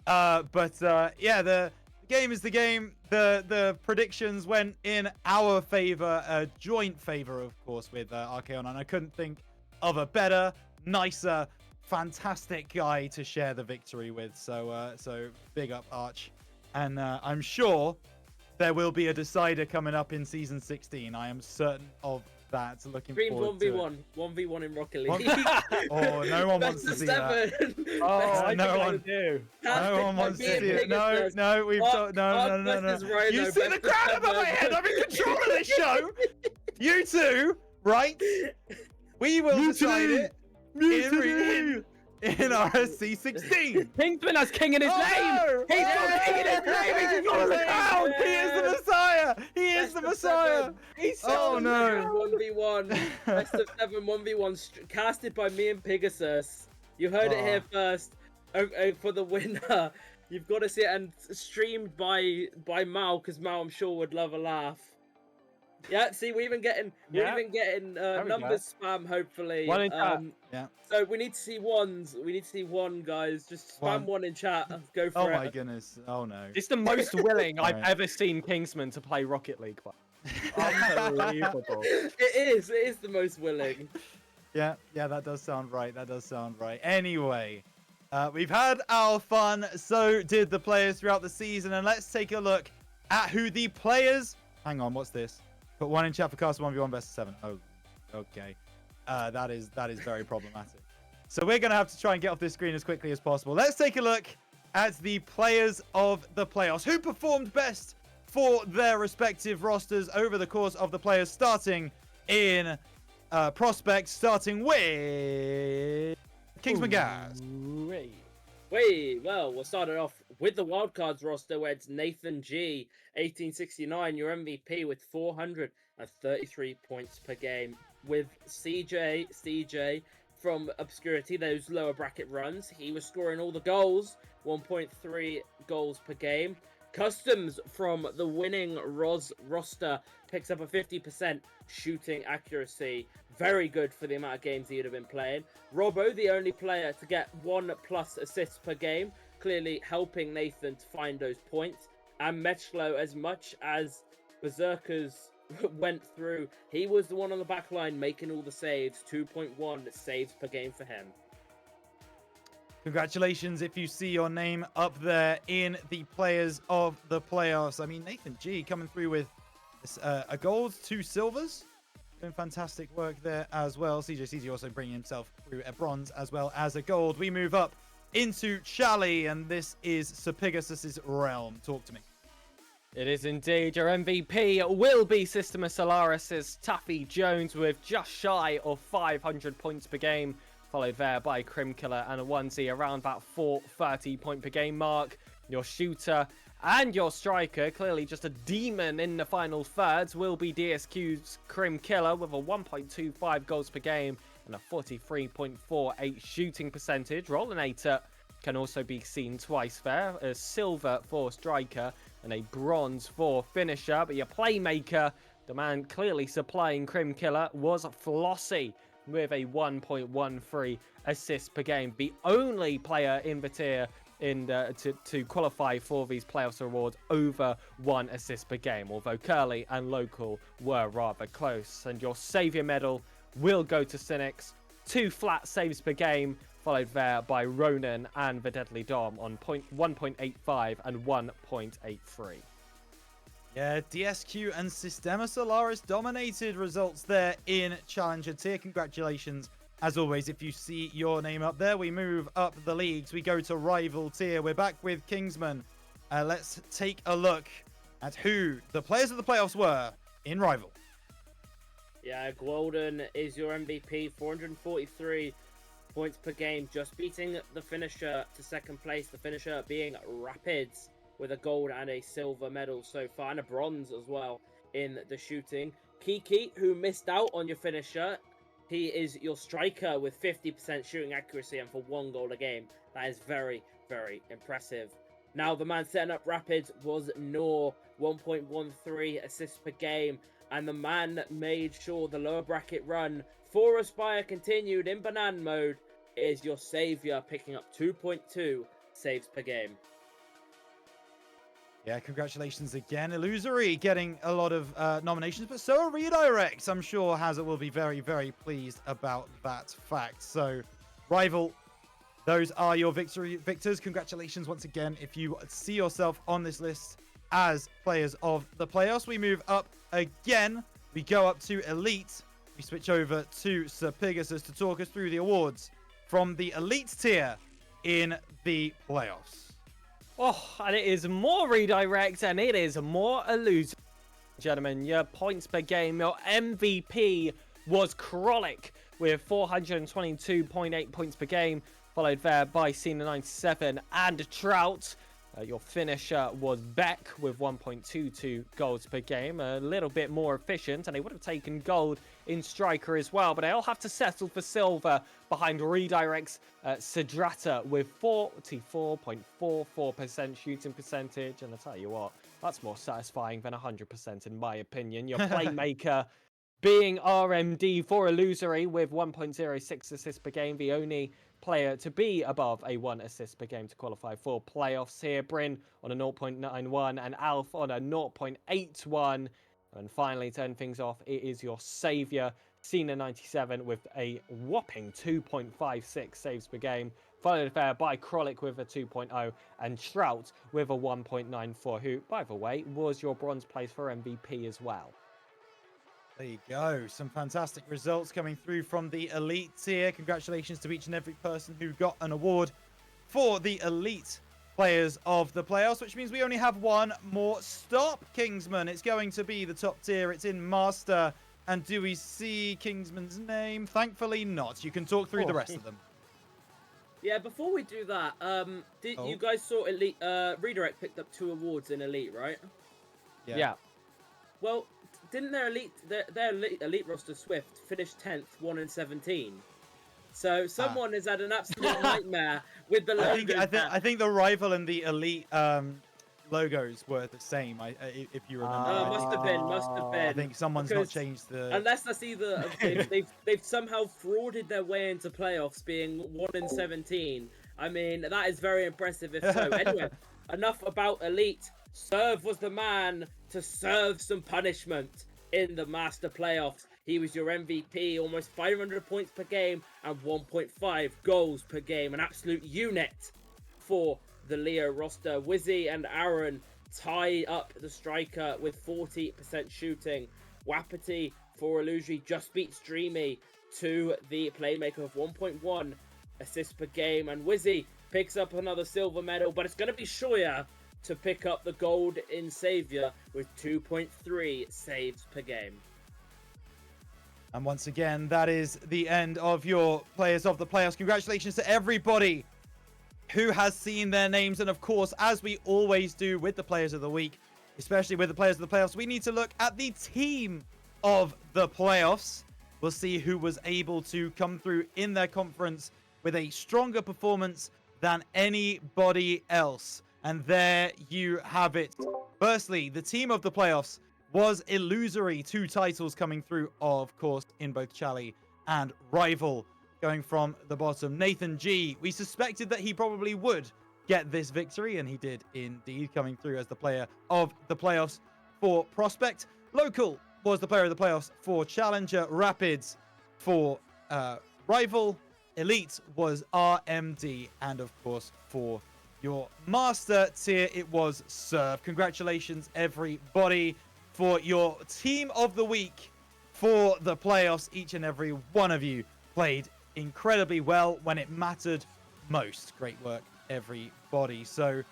The game is the game. The predictions went in our favor, a joint favor, of course, with Archeon, and I couldn't think of a better, nicer, fantastic guy to share the victory with. So big up, Arch. And I'm sure there will be a decider coming up in season 16. I am certain of that. Looking forward to it. 1v1 in Rocket League. Oh, no one wants to see that. Oh, no one wants to see it. No, we've got no. You see the crowd above my head. I'm in control of this show. You two, right? We will decide it in RSC15. Kingsman has king in his name. He's got king in his name. He's control of the crowd. He is the Messiah. He is the Messiah. Oh no. 1v1. Best of 7 1v1 casted by me and Pegasus. You heard it here first. For the winner, you've got to see it, and streamed by Mal, because Mal, I'm sure, would love a laugh. Yeah, see, we're even getting numbers spam, hopefully. One in chat. Yeah. So we need to see ones. We need to see one, guys. Just spam one in chat. Go for it. Oh my goodness. Oh no. It's the most willing I've ever seen Kingsman to play Rocket League. Unbelievable. It is the most willing. Yeah, that does sound right. Anyway, we've had our fun. So did the players throughout the season. And let's take a look at who the players... Hang on, what's this? Put one in chat for cast 1v1 best of 7. Oh, okay. That is very problematic. So we're going to have to try and get off this screen as quickly as possible. Let's take a look at the players of the playoffs. Who performed best for their respective rosters over the course of the players, starting in prospects, starting with Kingsman Gas. Well, we'll start it off with the wildcards roster, where it's Nathan G, 1869, your MVP with 433 points per game. With CJ from Obscurity, those lower bracket runs, he was scoring all the goals, 1.3 goals per game. Customs from the winning roster picks up a 50% shooting accuracy. Very good for the amount of games he'd have been playing. Robbo, the only player to get 1+ assists per game, clearly helping Nathan to find those points. And Mechlo, as much as Berserkers went through, he was the one on the back line making all the saves. 2.1 saves per game for him. Congratulations if you see your name up there in the players of the playoffs. I mean, Nathan G coming through with a gold, 2 silvers. Doing fantastic work there as well. CJ also bringing himself through a bronze as well as a gold. We move up into Charlie, and this is Sir Pegasus's realm. Talk to me. It is indeed. Your MVP will be Systema Solaris's Taffy Jones with just shy of 500 points per game, followed there by Crimkiller and a onesie around that 430 point per game mark. Your shooter and your striker, clearly just a demon in the final thirds, will be DSQ's Crimkiller with a 1.25 goals per game and a 43.48 shooting percentage. Rollinator can also be seen twice there, a silver for striker and a bronze for finisher. But your playmaker, the man clearly supplying Crimkiller, was Flossie with a 1.13 assists per game. The only player in the tier to qualify for these playoffs awards over 1 assist per game, although Curly and Local were rather close. And your Saviour medal will go to Cynics, 2 flat saves per game, followed there by Ronan and the Deadly Dom on 1.85 and 1.83. Yeah, DSQ and Sistema Solaris dominated results there in Challenger tier. Congratulations. As always, if you see your name up there, we move up the leagues. We go to Rival tier. We're back with Kingsman. Let's take a look at who the players of the playoffs were in Rival. Yeah, Golden is your MVP, 443 points per game, just beating the finisher to second place. The finisher being Rapids with a gold and a silver medal so far, and a bronze as well in the shooting. Kiki, who missed out on your finisher, he is your striker with 50% shooting accuracy and for 1 goal a game. That is very, very impressive. Now, the man setting up Rapids was Noor, 1.13 assists per game. And the man made sure the lower bracket run for Aspire continued in Banan mode is your Savior, picking up 2.2 saves per game. Yeah, congratulations again. Illusory getting a lot of nominations, but so are Redirects. I'm sure Hazard will be very, very pleased about that fact. So, Rival, those are your victors. Congratulations once again. If you see yourself on this list as players of the playoffs, we move up again. We go up to Elite. We switch over to Sir Pegasus to talk us through the awards from the Elite tier in the playoffs. Oh, and it is more Redirect and it is more Illusion. Gentlemen, your points per game, your MVP was Krolic with 422.8 points per game, followed there by Cena97 and Trout. Your finisher was Beck with 1.22 goals per game, a little bit more efficient, and they would have taken gold in striker as well, but they'll have to settle for silver behind Redirect's Sidrata with 44.44% shooting percentage, and I'll tell you what, that's more satisfying than 100% in my opinion. Your playmaker being RMD for Illusory with 1.06 assists per game, the only player to be above a 1 assist per game to qualify for playoffs here. Bryn on a 0.91 and Alf on a 0.81. And finally, to end things off, it is your Savior, Cena97 with a whopping 2.56 saves per game, followed there by Krolic with a 2.0 and Trout with a 1.94, who, by the way, was your bronze place for MVP as well. There you go. Some fantastic results coming through from the Elite tier. Congratulations to each and every person who got an award for the Elite players of the playoffs, which means we only have one more stop, Kingsman. It's going to be the top tier. It's in Master. And do we see Kingsman's name? Thankfully not. You can talk through the rest of them. Yeah, before we do that, you guys saw Elite, Redirect picked up 2 awards in Elite, right? Yeah. Well, didn't their elite roster Swift finish 10th, 1-17? So someone has had an absolute nightmare with the logos. I think the Rival and the Elite logos were the same. If you remember. Must have been. I think someone's not changed the. Unless that's either they've somehow frauded their way into playoffs, being 1-17. I mean, that is very impressive. If so, anyway, enough about Elite. Serve was the man to serve some punishment in the Master Playoffs. He was your MVP, almost 500 points per game and 1.5 goals per game. An absolute unit for the Leo roster. Wizzy and Aaron tie up the striker with 40% shooting. Wapiti for Illusory just beats Dreamy to the playmaker of 1.1 assists per game. And Wizzy picks up another silver medal, but it's going to be Shoya to pick up the gold in Savior with 2.3 saves per game. And once again, that is the end of your players of the playoffs. Congratulations to everybody who has seen their names. And of course, as we always do with the players of the week, especially with the players of the playoffs, we need to look at the team of the playoffs. We'll see who was able to come through in their conference with a stronger performance than anybody else. And there you have it. Firstly, the team of the playoffs was Illusory. 2 titles coming through, of course, in both Chally and Rival. Going from the bottom, Nathan G. We suspected that he probably would get this victory, and he did indeed, coming through as the player of the playoffs for Prospect. Local was the player of the playoffs for Challenger. Rapids for Rival. Elite was RMD. And of course, for your Master tier, it was Serve. Congratulations, everybody, for your Team of the Week for the playoffs. Each and every one of you played incredibly well when it mattered most. Great work, everybody. So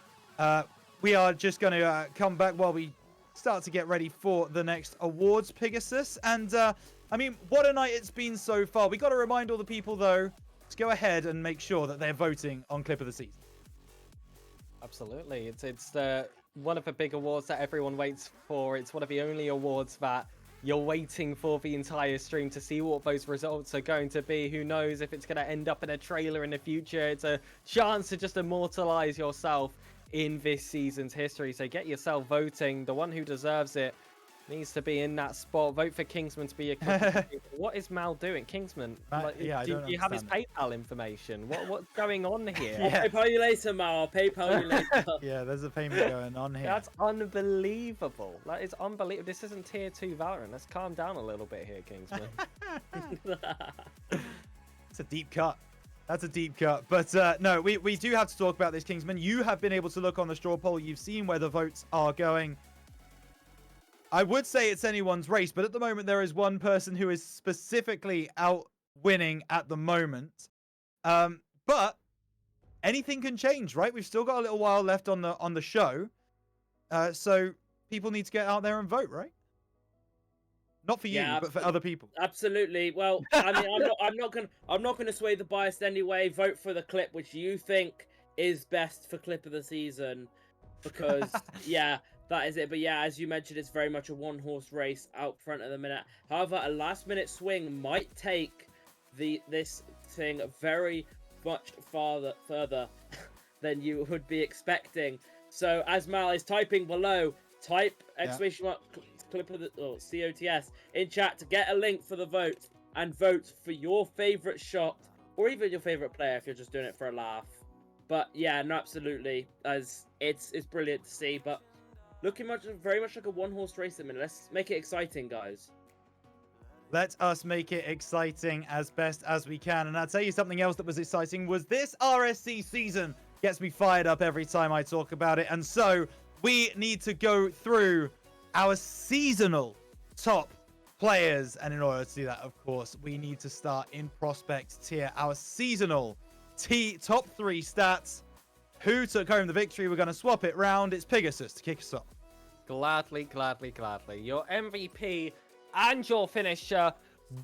we are just going to come back while we start to get ready for the next awards, Pegasus. And I mean, what a night it's been so far. We got to remind all the people, though, to go ahead and make sure that they're voting on Clip of the Season. Absolutely. It's one of the big awards that everyone waits for. It's one of the only awards that you're waiting for the entire stream to see what those results are going to be. Who knows if it's going to end up in a trailer in the future. It's a chance to just immortalize yourself in this season's history. So get yourself voting. The one who deserves it needs to be in that spot. Vote for Kingsman to be a What is Mal doing? Kingsman, yeah, do you have his PayPal information? What's going on here? Yeah. I'll PayPal you later, Mal. I'll PayPal you later. Yeah, there's a payment going on here. That's unbelievable. That is unbelievable. This isn't tier 2 Valorant. Let's calm down a little bit here, Kingsman. It's a deep cut. That's a deep cut. But no, we do have to talk about this, Kingsman. You have been able to look on the straw poll. You've seen where the votes are going. I would say it's anyone's race, but at the moment there is one person who is specifically out winning at the moment. But anything can change, right? We've still got a little while left on the show. So people need to get out there and vote, right? Not for you, but for other people. Absolutely. Well, I mean, I'm not gonna sway the bias anyway. Vote for the clip which you think is best for Clip of the Season, because yeah, that is it. But yeah, as you mentioned, it's very much a one-horse race out front at the minute. However, a last-minute swing might take this thing very much further than you would be expecting. So as Mal is typing below, type exclamation mark Clip of the COTS in chat to get a link for the vote, and vote for your favorite shot or even your favorite player if you're just doing it for a laugh. But yeah, no, absolutely, as it's brilliant to see. But looking very much like a one-horse race at the minute. Let's make it exciting, guys. Let us make it exciting as best as we can. And I'll tell you something else that was exciting was this RSC season. Gets me fired up every time I talk about it. And so we need to go through our seasonal top players. And in order to do that, of course, we need to start in prospect tier. Our seasonal top 3 stats. Who took home the victory? We're going to swap it round. It's Pegasus to kick us off. Gladly, gladly, gladly. Your MVP and your finisher,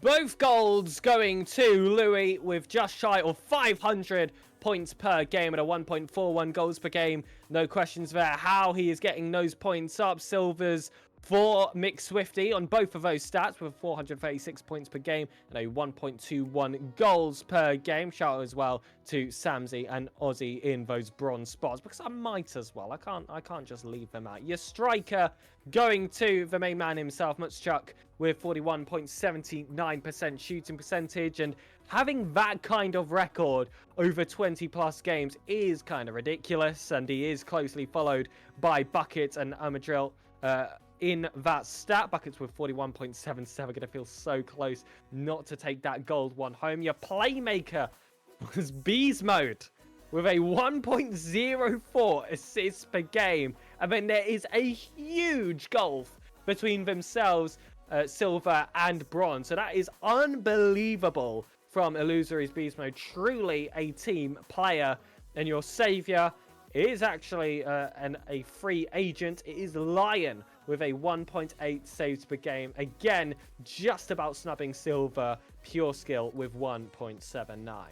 both golds going to Louis with just shy of 500 points per game at a 1.41 goals per game. No questions there how he is getting those points up. Silvers for Mick Swifty on both of those stats with 436 points per game and a 1.21 goals per game. Shout out as well to Samsy and Ozzy in those bronze spots, because I might as well. I can't just leave them out. Your striker going to the main man himself, Mutschuk, with 41.79% shooting percentage, and having that kind of record over 20 plus games is kind of ridiculous, and he is closely followed by Bucket and Amadril in that stat. Buckets with 41.77. Gonna feel so close not to take that gold one home. Your playmaker was Beast Mode with a 1.04 assists per game. And then there is a huge gulf between themselves, silver and bronze. So that is unbelievable from Illusory's Beast Mode. Truly a team player. And your savior is actually a free agent. It is Lion with a 1.8 saves per game. Again, just about snubbing Silver. Pure Skill with 1.79.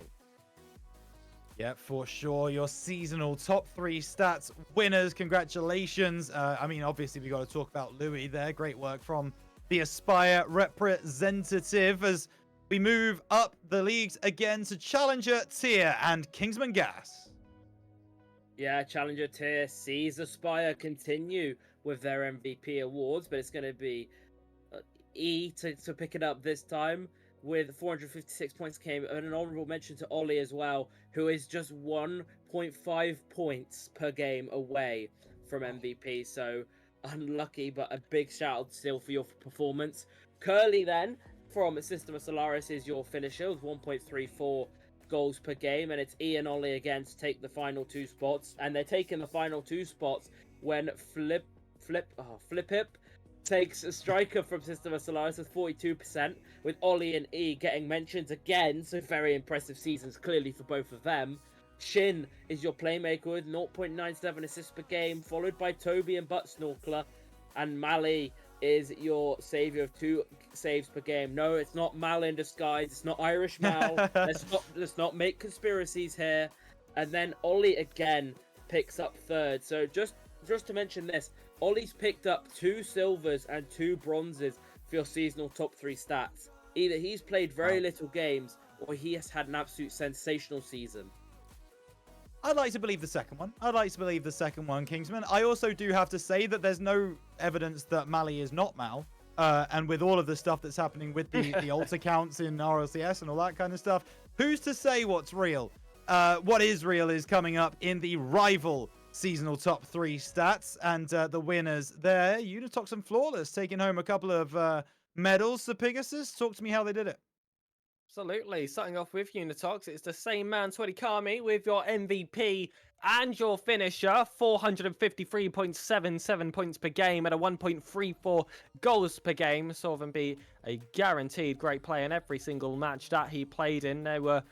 Yeah, for sure. Your seasonal top 3 stats winners. Congratulations. I mean, obviously, we got to talk about Louis there. Great work from the Aspire representative as we move up the leagues again to Challenger tier and Kingsman Gas. Yeah, Challenger tier sees Aspire continue with their MVP awards, but it's going to be E to pick it up this time with 456 points came, and an honorable mention to Ollie as well, who is just 1.5 points per game away from MVP. So unlucky, but a big shout out still for your performance. Curly then from System of Solaris is your finisher with 1.34 goals per game, and it's E and Ollie again to take the final 2 spots, and they're taking the final 2 spots when Flipip takes a striker from System of Solaris with 42%, with Ollie and E getting mentions again, so very impressive seasons clearly for both of them. Shin is your playmaker with 0.97 assists per game, followed by Toby and Butt Snorkler, and Mali is your savior of 2 saves per game. No, it's not Mal in disguise. It's not Irish Mal. let's not make conspiracies here. And then Ollie again picks up 3rd. So just to mention this, Ollie's picked up 2 silvers and 2 bronzes for your seasonal top 3 stats. Either he's played very little games or he has had an absolute sensational season. I'd like to believe the second one. Kingsman. I also do have to say that there's no evidence that Mali is not Mal. And with all of the stuff that's happening with the alt accounts in RLCS and all that kind of stuff, who's to say what's real? What is real is coming up in the rival seasonal top 3 stats. And the winners there, Unitox and Flawless, taking home a couple of medals. So Pegasus, talk to me how they did it. Absolutely. Starting off with Unitox, it's the same man, 20 Kami, with your MVP and your finisher, 453.77 points per game at a 1.34 goals per game. Saw them be a guaranteed great play in every single match that he played in. They were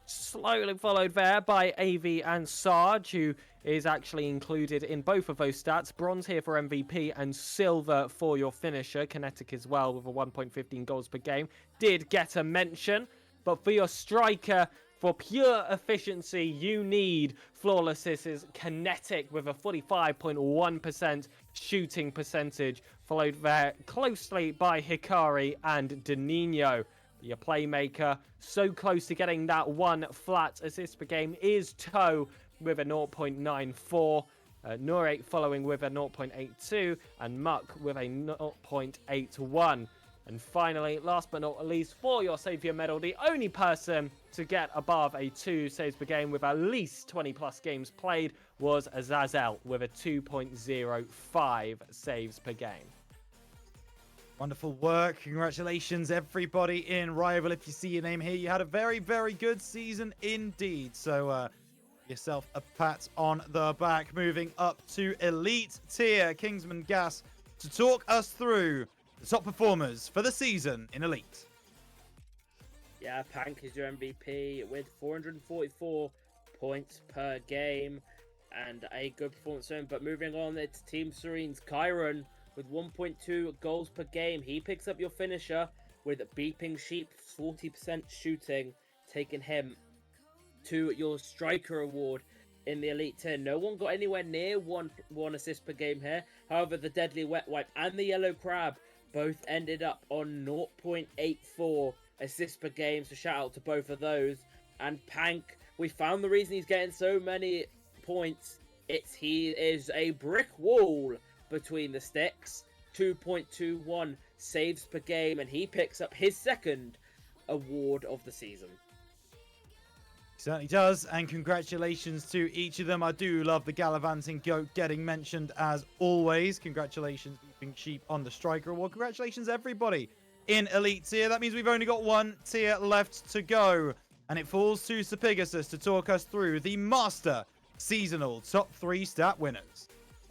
slowly followed there by AV and Sarge, who is actually included in both of those stats. Bronze here for MVP and silver for your finisher. Kinetic as well with a 1.15 goals per game. Did get a mention, but for your striker, for pure efficiency, you need Flawless's Kinetic with a 45.1% shooting percentage, followed there closely by Hikari and Danino. Your playmaker, so close to getting that 1 flat assist per game, is Toe with a 0.94. Nurate following with a 0.82, and Muck with a 0.81. And finally, last but not least, for your Saviour medal, the only person to get above a 2 saves per game with at least 20 plus games played was Azazel with a 2.05 saves per game. Wonderful work. Congratulations, everybody in Rival. If you see your name here, you had a very, very good season indeed. So, yourself a pat on the back. Moving up to Elite Tier, Kingsman Gas, to talk us through the top performers for the season in Elite. Yeah, Pank is your MVP with 444 points per game and a good performance for him. But moving on, it's Team Serene's Kyron with 1.2 goals per game. He picks up your finisher with Beeping Sheep, 40% shooting, taking him to your striker award in the Elite 10. No one got anywhere near one assist per game here. However, the Deadly Wet Wipe and the Yellow Crab both ended up on 0.84 assists per game, so shout out to both of those. And Pank, we found the reason he's getting so many points. He is a brick wall between the sticks. 2.21 saves per game, and he picks up his 2nd award of the season. Certainly does, and congratulations to each of them. I do love the Gallivanting Goat getting mentioned as always. Congratulations, Beeping Sheep, on the Striker Award. Congratulations, everybody in Elite Tier. That means we've only got 1 tier left to go, and it falls to Sir Pegasus to talk us through the Master Seasonal Top 3 stat winners.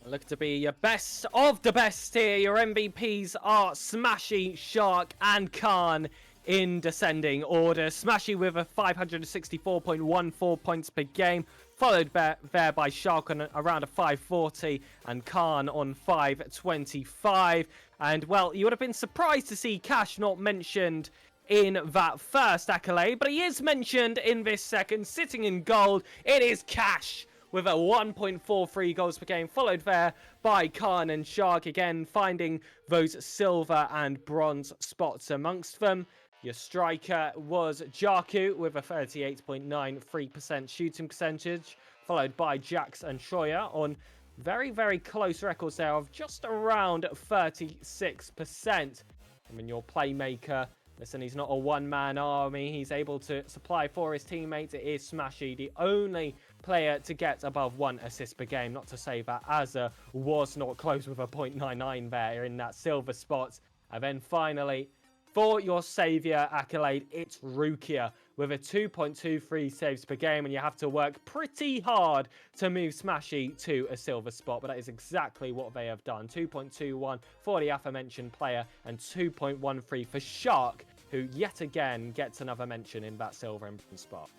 Look to be your best of the best here. Your MVPs are Smashy, Shark, and Khan in descending order. Smashy with a 564.14 points per game, followed there by Shark on around a 540 and Khan on 525. And, well, you would have been surprised to see Cash not mentioned in that first accolade, but he is mentioned in this second, sitting in gold. It is Cash with a 1.43 goals per game, followed there by Khan and Shark, again finding those silver and bronze spots amongst them. Your striker was Jarku with a 38.93% shooting percentage, followed by Jax and Shoya on very, very close records there of just around 36%. I mean, your playmaker, listen, he's not a one-man army. He's able to supply for his teammates. It is Smashy, the only player to get above 1 assist per game. Not to say that Azza was not close with a 0.99 there in that silver spot. And then finally, For your savior accolade, it's Rukia with a 2.23 saves per game, and you have to work pretty hard to move Smashy to a silver spot, but that is exactly what they have done. 2.21 for the aforementioned player, and 2.13 for Shark, who yet again gets another mention in that silver and bronze spot.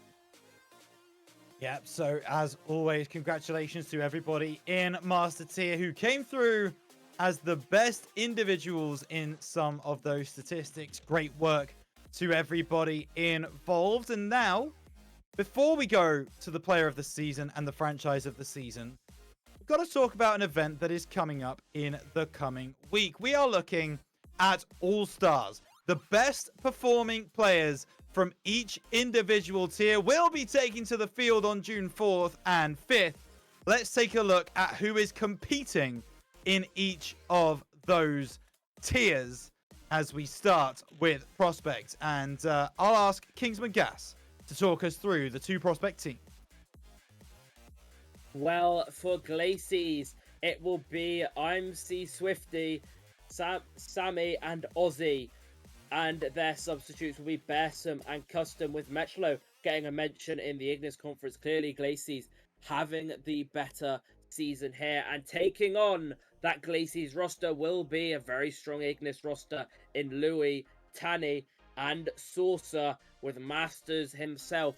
Yep, so as always, congratulations to everybody in Master Tier who came through as the best individuals in some of those statistics. Great work to everybody involved. And now, before we go to the player of the season and the franchise of the season, we've got to talk about an event that is coming up in the coming week. We are looking at All-Stars. The best performing players from each individual tier will be taken to the field on June 4th and 5th. Let's take a look at who is competing in each of those tiers as we start with Prospect. And I'll ask Kingsman Gas to talk us through the two Prospect teams. Well, for Glacies, it will be IMC Swifty, Sammy, and Ozzy. And their substitutes will be Bearsome and Custom, with Metchlo getting a mention in the Ignis Conference. Clearly, Glacies having the better season here, and taking on that Glacies roster will be a very strong Ignis roster in Louis, Tanny, and Saucer, with Masters himself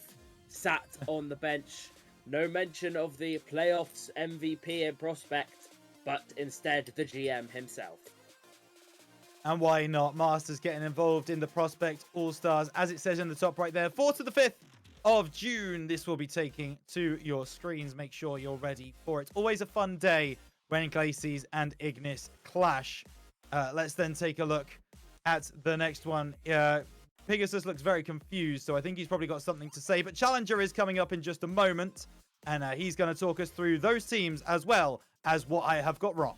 sat on the bench. No mention of the playoffs MVP in Prospect, but instead the GM himself. And why not? Masters getting involved in the Prospect All-Stars, as it says in the top right there. 4th to the 5th of June, this will be taking to your screens. Make sure you're ready for it. Always a fun day when Glacies and Ignis clash. Let's then take a look at the next one. Pegasus looks very confused, so I think he's probably got something to say. But Challenger is coming up in just a moment, and he's going to talk us through those teams as well as what I have got wrong.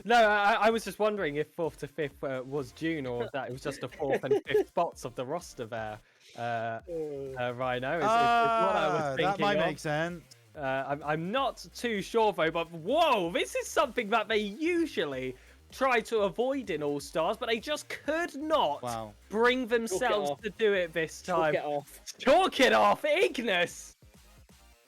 No, I was just wondering if 4th to 5th was June, or if that it was just the 4th and 5th spots of the roster there. Rhino is what I was thinking. That might of. make sense. I'm not too sure though, but whoa, this is something that they usually try to avoid in All Stars, but they just could not bring themselves to do it this time. Chalk it off, Ignis!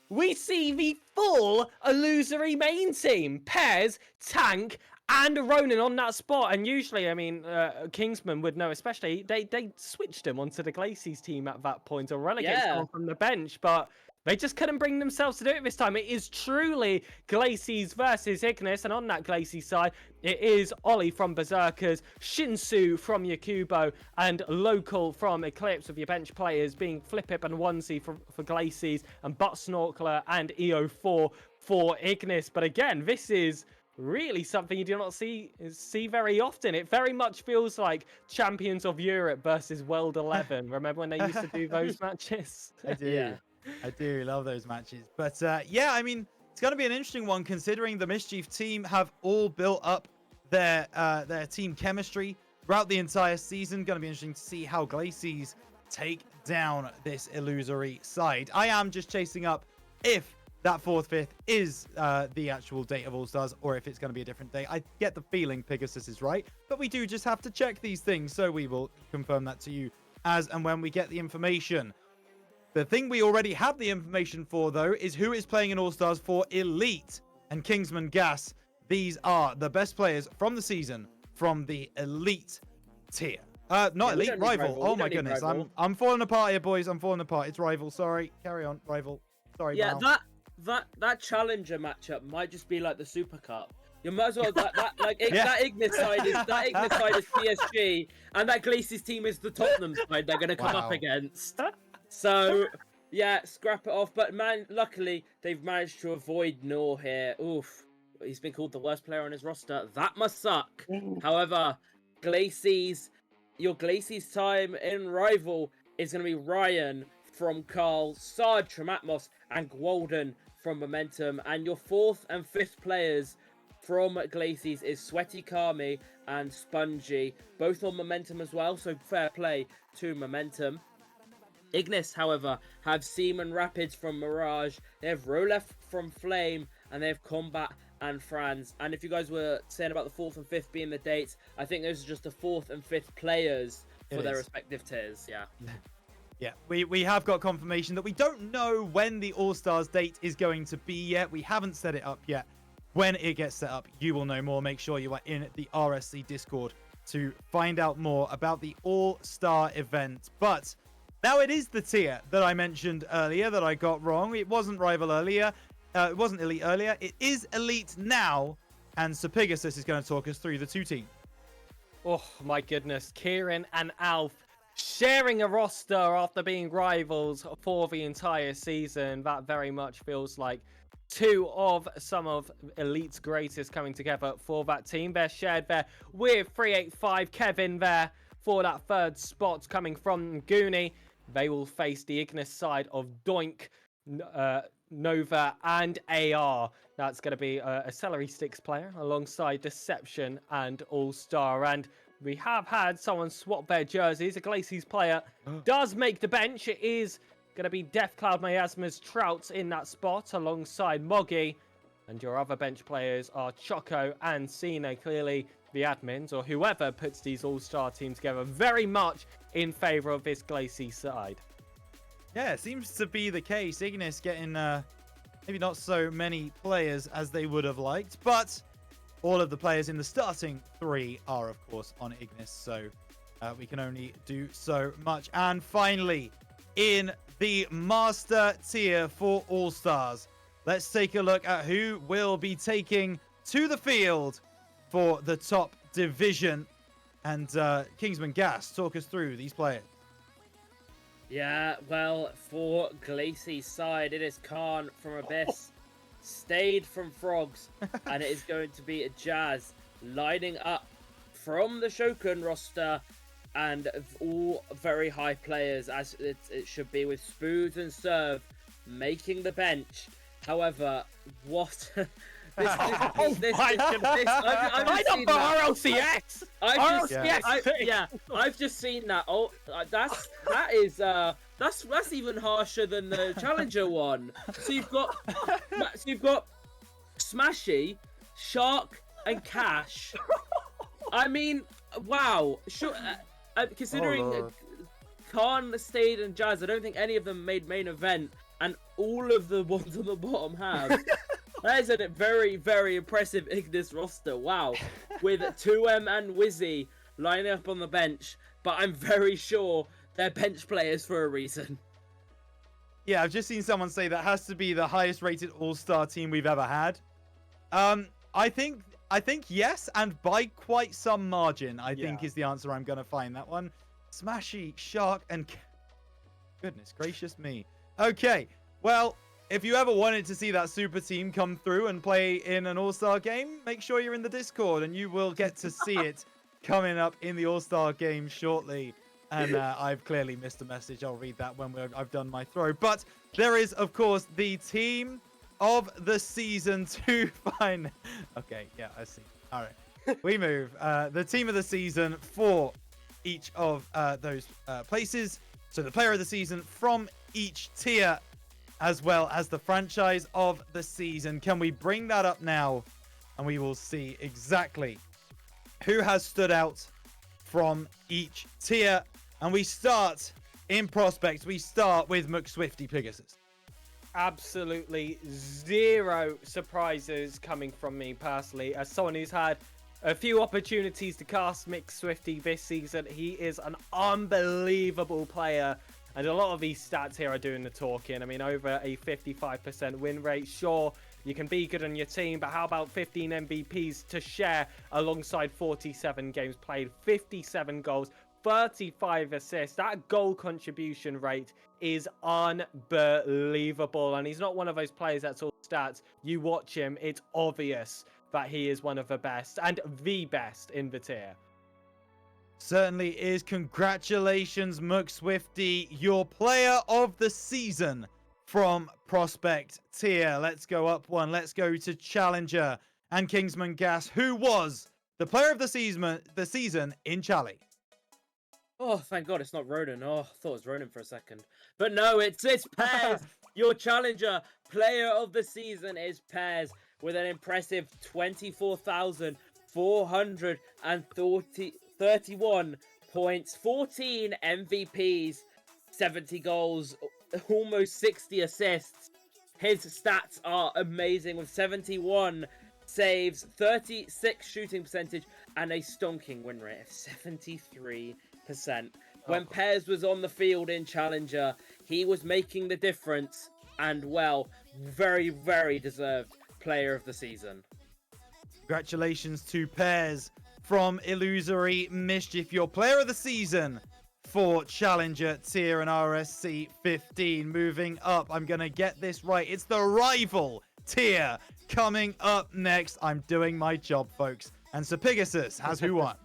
We see the full illusory main team. Pairs, Tank, and Ronin on that spot. And usually, I mean, Kingsman would know, especially, they switched him onto the Glacies team at that point, or relegate someone from the bench, but they just couldn't bring themselves to do it this time. It is truly Glacies versus Ignis, and on that Glacies side, it is Ollie from Berserkers, Shinsu from Yakubo, and Local from Eclipse, with your bench players being Flipip and Onesie for Glacies, and Butt Snorkeler and EO4 for Ignis. But again, this is really something you do not see very often. It very much feels like Champions of Europe versus World 11. Remember when they used to do those matches? I do. Yeah. I do love those matches. But yeah, I mean, it's going to be an interesting one, considering the Mischief team have all built up their team chemistry throughout the entire season. Going to be interesting to see how Glacies take down this illusory side. I am just chasing up if that 4th, 5th is the actual date of All-Stars, or if it's going to be a different day. I get the feeling Pegasus is right, but we do just have to check these things, so we will confirm that to you as and when we get the information. The thing we already have the information for, though, is who is playing in All-Stars for Elite. And Kingsman Gas, these are the best players from the season from the Elite tier. Not Elite, Rival. Oh my goodness, I'm falling apart here, boys. I'm falling apart. It's Rival. Sorry. Carry on, Rival. Sorry, yeah, Mal. that Challenger matchup might just be like the Super Cup. You might as well that Ignis side is PSG, and that Glacies team is the Tottenham side they're going to come up against. So, yeah, scrap it off. But, man, luckily, they've managed to avoid Noor here. Oof. He's been called the worst player on his roster. That must suck. However, Glacies, your Glacies time in Rival is going to be Ryan from Carl, Sarge from Atmos, and Gwalden from Momentum. And your 4th and 5th players from Glacies is Sweaty Kami and Spongy, both on Momentum as well. So, fair play to Momentum. Ignis, however, have Seaman Rapids from Mirage, they have Rolef from Flame, and they have Combat and Franz. And if you guys were saying about the 4th and 5th being the dates, I think those are just the 4th and 5th players for their respective tiers. Yeah. Yeah, we have got confirmation that we don't know when the All-Stars date is going to be yet. We haven't set it up yet. When it gets set up, you will know more. Make sure you are in the RSC Discord to find out more about the All-Star event. But now it is the tier that I mentioned earlier that I got wrong. It wasn't Rival earlier. It wasn't Elite earlier. It is Elite now. And Sir Pegasus is going to talk us through the two teams. Oh, my goodness. Kieran and Alf sharing a roster after being rivals for the entire season. That very much feels like two of some of Elite's greatest coming together for that team. They're shared there with 385 Kevin there for that third spot coming from Goonie. They will face the Ignis side of Doink, Nova and AR. That's going to be a Celery Sticks player alongside Deception and All-Star. And we have had someone swap their jerseys. A Glacies player does make the bench. It is going to be Deathcloud Miasma's Trout in that spot alongside Moggy. And your other bench players are Choco and Cena. Clearly, the admins or whoever puts these all-star teams together very much in favour of this Glacies side. Yeah, it seems to be the case. Ignis getting maybe not so many players as they would have liked, but all of the players in the starting three are, of course, on Ignis, so we can only do so much. And finally, in the Master tier for All-Stars, let's take a look at who will be taking to the field for the top division. And Kingsman Gas, talk us through these players. Yeah, well, for Glacy's side, it is Khan from Abyss, Stayed from Frogs, and it is going to be a Jazz lining up from the Shogun roster, and all very high players, as it should be, with Spoons and Serve making the bench. However, what... This, RLCX! I've just seen that. Oh, that's even harsher than the Challenger one. So you've got Smashy, Shark, and Cash. I mean, wow. Sure, considering Khan, Stayed, and Jazz, I don't think any of them made main event, and all of the ones on the bottom have. That is a very, very impressive Ignis roster. Wow. With 2M and Wizzy lining up on the bench. But I'm very sure they're bench players for a reason. Yeah, I've just seen someone say that has to be the highest rated all-star team we've ever had. I think yes, and by quite some margin, I think is the answer. I'm going to find that one. Smashy, Shark, and... Goodness gracious me. Okay, well... If you ever wanted to see that super team come through and play in an all-star game, make sure you're in the Discord and you will get to see it coming up in the all-star game shortly. And I've clearly missed a message. I'll read that when I've done my throw. But there is, of course, the team of the season to find... Okay, yeah, I see. All right, we move. The team of the season for each of those places. So the player of the season from each tier, as well as the franchise of the season. Can we bring that up now? And we will see exactly who has stood out from each tier. And we start in prospects. We start with McSwifty Pegasus. Absolutely zero surprises coming from me personally. As someone who's had a few opportunities to cast McSwifty this season, he is an unbelievable player. And a lot of these stats here are doing the talking. I mean, over a 55% win rate. Sure, you can be good on your team, but how about 15 MVPs to share alongside 47 games played, 57 goals, 35 assists. That goal contribution rate is unbelievable. And he's not one of those players that's all stats. You watch him, it's obvious that he is one of the best and the best in the tier. Certainly is. Congratulations, McSwifty, your player of the season from Prospect tier. Let's go up one. Let's go to Challenger and Kingsman Gas, who was the player of the season in Chally. Oh, thank God it's not Ronan. Oh, I thought it was Ronan for a second. But no, it's Pairs. Your Challenger player of the season is Pairs. with an impressive 24,431 points, 14 MVPs, 70 goals, almost 60 assists. His stats are amazing with 71 saves, 36 shooting percentage, and a stonking win rate of 73%. When Pez was on the field in Challenger, he was making the difference, and well, very, very deserved player of the season. Congratulations to Pez from Illusory Mischief, your player of the season for Challenger tier and RSC15. Moving up, I'm going to get this right. It's the rival tier coming up next. I'm doing my job, folks. And Sir Pegasus has who won.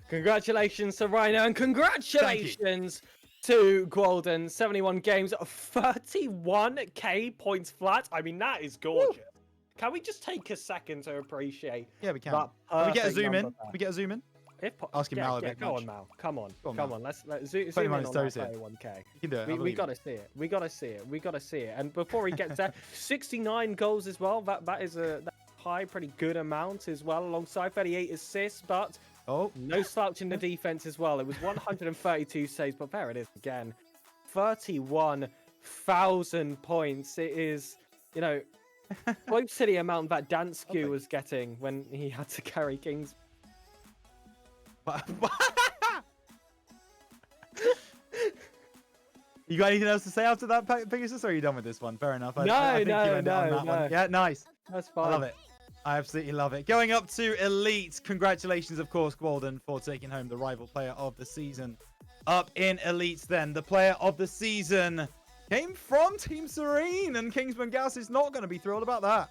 Congratulations to Rhino, and congratulations to Golden. 71 games, 31k points flat. I mean, that is gorgeous. Woo. Can we just take a second to appreciate? Yeah, we can. That Can we get a zoom in? there? We get a zoom in? Ask him Mal a bit. Go on, Mal. Come on. Go on, Come Mal. on. Let's zoom in him on on that his toes here. 31k. You can do it. We got to see it. We got to see it. We got to see it. And before we get to that, 69 goals as well. That is a high, pretty good amount as well, alongside 38 assists, but no slouch in the defense as well. It was 132 saves, but there it is again. 31,000 points. It is, close to the amount that Dansku was getting when he had to carry Kings. You got anything else to say after that, Pegasus, or are you done with this one? Fair enough. No. One. Yeah, nice. That's fine. I love it. I absolutely love it. Going up to Elite, congratulations, of course, Gwalden, for taking home the rival player of the season. Up in Elite, then, the player of the season came from Team Serene, and Kingsman Gas is not going to be thrilled about that.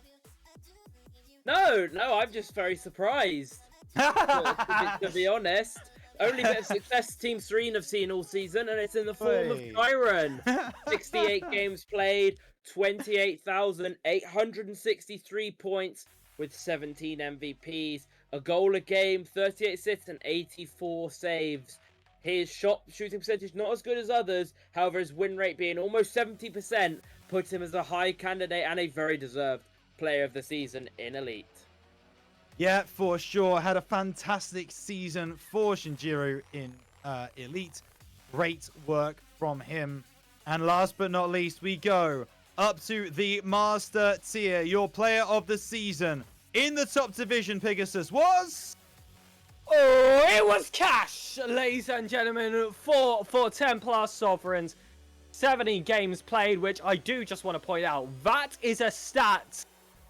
No, I'm just very surprised. to be honest, only bit of success Team Serene have seen all season, and it's in the form of Kyron. 68 games played, 28,863 points with 17 MVPs, a goal a game, 38 assists, and 84 saves. His shooting percentage not as good as others, however his win rate being almost 70% puts him as a high candidate and a very deserved player of the season in Elite. Yeah, for sure. Had a fantastic season for Shinjiro in Elite. Great work from him. And last but not least, we go up to the Master tier. Your player of the season in the top division, Pegasus, was... Oh, it was Cash, ladies and gentlemen, for 10 plus Sovereigns. 70 games played, which I do just want to point out, that is a stat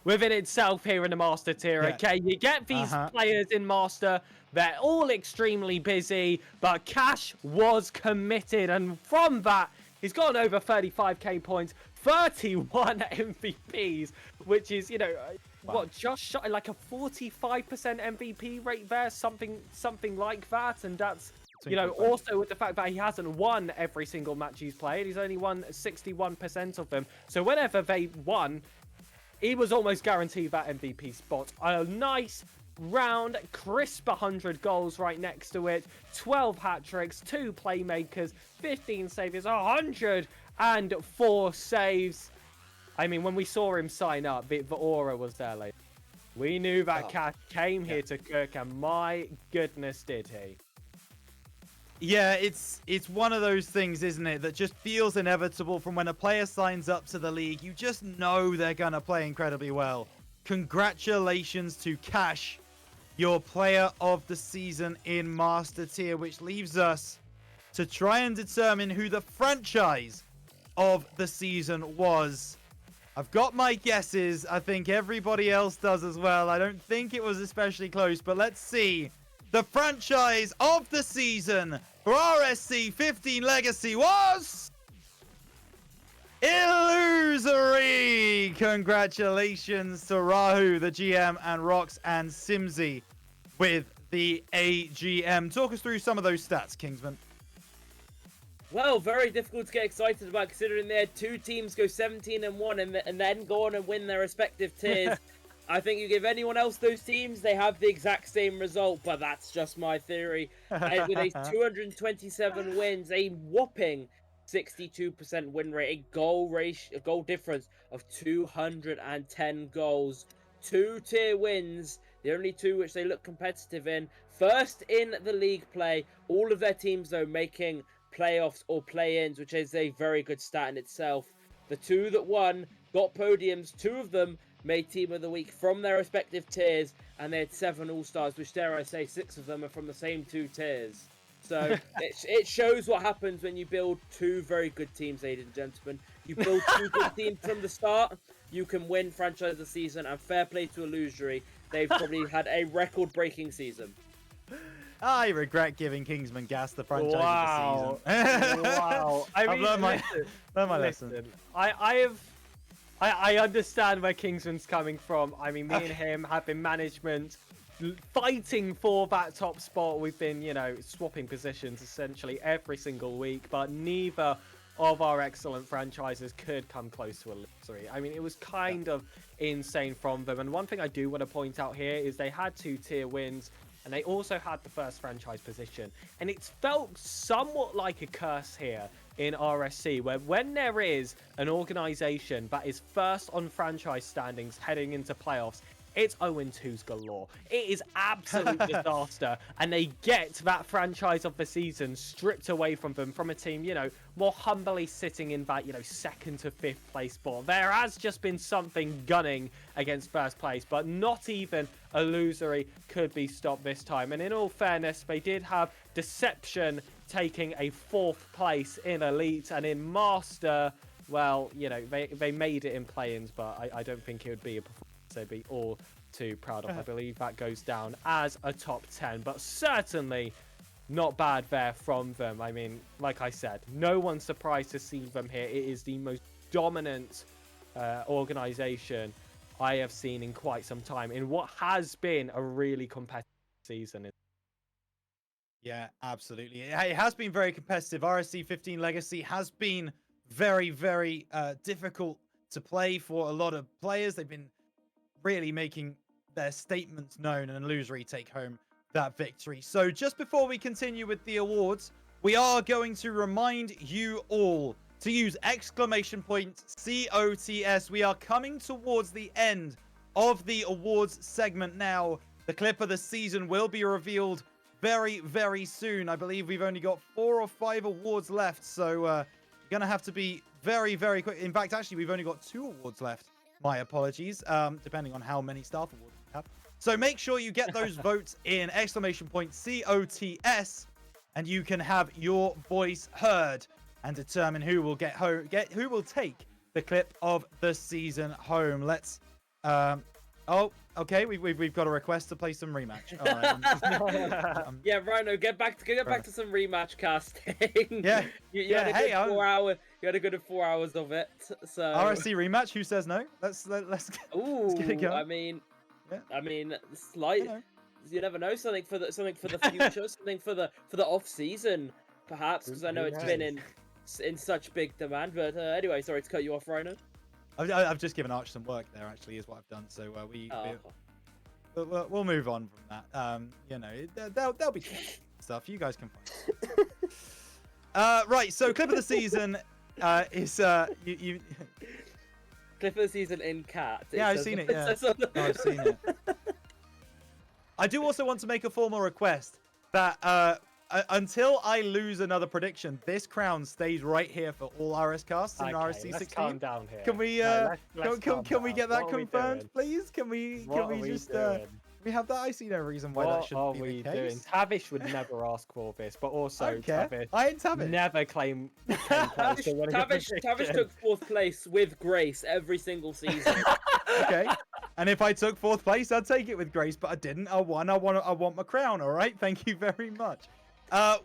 within itself here in the Master tier, okay? You get these players in Master, they're all extremely busy, but Cash was committed, and from that, he's gone over 35k points, 31 MVPs, which is, what, just shot like a 45% MVP rate there, something like that, and that's, also with the fact that he hasn't won every single match he's played, he's only won 61% of them, so whenever they won, he was almost guaranteed that MVP spot. A nice, round, crisp 100 goals right next to it. 12 hat-tricks, 2 playmakers, 15 saves, 104 saves. I mean, when we saw him sign up, the aura was there later. We knew that Cat came here to cook, and my goodness did he. Yeah, it's one of those things, isn't it, that just feels inevitable from when a player signs up to the league. You just know they're going to play incredibly well. Congratulations to Cash, your player of the season in Master Tier, which leaves us to try and determine who the franchise of the season was. I've got my guesses. I think everybody else does as well. I don't think it was especially close, but let's see. The franchise of the season for RSC15 Legacy was... Illusory! Congratulations to Rahu, the GM, and Rox and Simsy with the AGM. Talk us through some of those stats, Kingsman. Well, very difficult to get excited about considering they had 2 teams go 17-1 and then go on and win their respective tiers. I think you give anyone else those teams, they have the exact same result, but that's just my theory. With a 227 wins, a whopping 62% win rate, a goal difference of 210 goals, 2-tier wins, the only 2 which they look competitive in. First in the league play, all of their teams though making playoffs or play-ins, which is a very good stat in itself. The 2 that won got podiums, 2 of them made Team of the Week from their respective tiers, and they had 7 All-Stars, which dare I say 6 of them are from the same 2 tiers. So it shows what happens when you build 2 very good teams, ladies and gentlemen. You build 2 good teams from the start, you can win Franchise of the Season, and fair play to Illusory. They've probably had a record-breaking season. I regret giving Kingsman Gas the franchise Wow. of the season. Wow. I I've mean, learned my listen, lesson. I understand where Kingsman's coming from. I mean, me and him have been management fighting for that top spot. We've been, you know, swapping positions essentially every single week, but neither of our excellent franchises could come close to Illusory. I mean, it was kind of insane from them. And one thing I do want to point out here is they had 2 tier wins, and they also had the first franchise position. And it's felt somewhat like a curse here in RSC, where when there is an organization that is first on franchise standings heading into playoffs, it's 0-2s galore. It is absolute disaster. And they get that franchise of the season stripped away from them, from a team, you know, more humbly sitting in that, you know, 2nd to 5th place spot. There has just been something gunning against first place, but not even Illusory could be stopped this time. And in all fairness, they did have Deception taking a 4th place in Elite, and in Master, well, you know, they made it in play-ins, but I don't think it would be a performance they'd be all too proud of. I believe that goes down as a top 10, but certainly not bad there from them. I mean, like I said, no one's surprised to see them here. It is the most dominant organization I have seen in quite some time in what has been a really competitive season. Yeah, absolutely. It has been very competitive. RSC15 Legacy has been very, very difficult to play for a lot of players. They've been really making their statements known, and Illusory take home that victory. So just before we continue with the awards, we are going to remind you all to use !COTS. We are coming towards the end of the awards segment now. The clip of the season will be revealed very, very soon. I believe we've only got 4 or 5 awards left, so you're going to have to be very, very quick. In fact, actually, we've only got 2 awards left. My apologies, depending on how many staff awards we have. So make sure you get those votes in !COTS, and you can have your voice heard and determine who will who will take the clip of the season home. Let's oh, okay, we've got a request to play some rematch. All right, yeah, Rhino, get back to some rematch casting. Yeah, you had a good 4 hour. You had a good 4 hours of it. So RSC rematch. Who says no? Let's Ooh, get it going. I mean, slight. You never know. Something for the future. Something for the off season, perhaps, because I know it's been in such big demand. But anyway, sorry to cut you off, Rhino. I've just given Arch some work there. Actually, is what I've done. So we'll move on from that. You know, there'll be stuff. You guys can find. Right. So clip of the season is you. Clip of the season in cat. Yeah, I've seen it. Yeah, no, I've seen it. I do also want to make a formal request that until I lose another prediction, this crown stays right here for all RScasts in RSC16. Let's calm down here. Can we can we get that confirmed, please? Can we just we have that? I see no reason why that shouldn't be the case. Tavish would never ask for this, but also Tavish I ain't Tavish. never claim Tavish took 4th place with grace every single season. Okay. And if I took 4th place, I'd take it with grace, but I didn't. I won. I want my crown, all right? Thank you very much.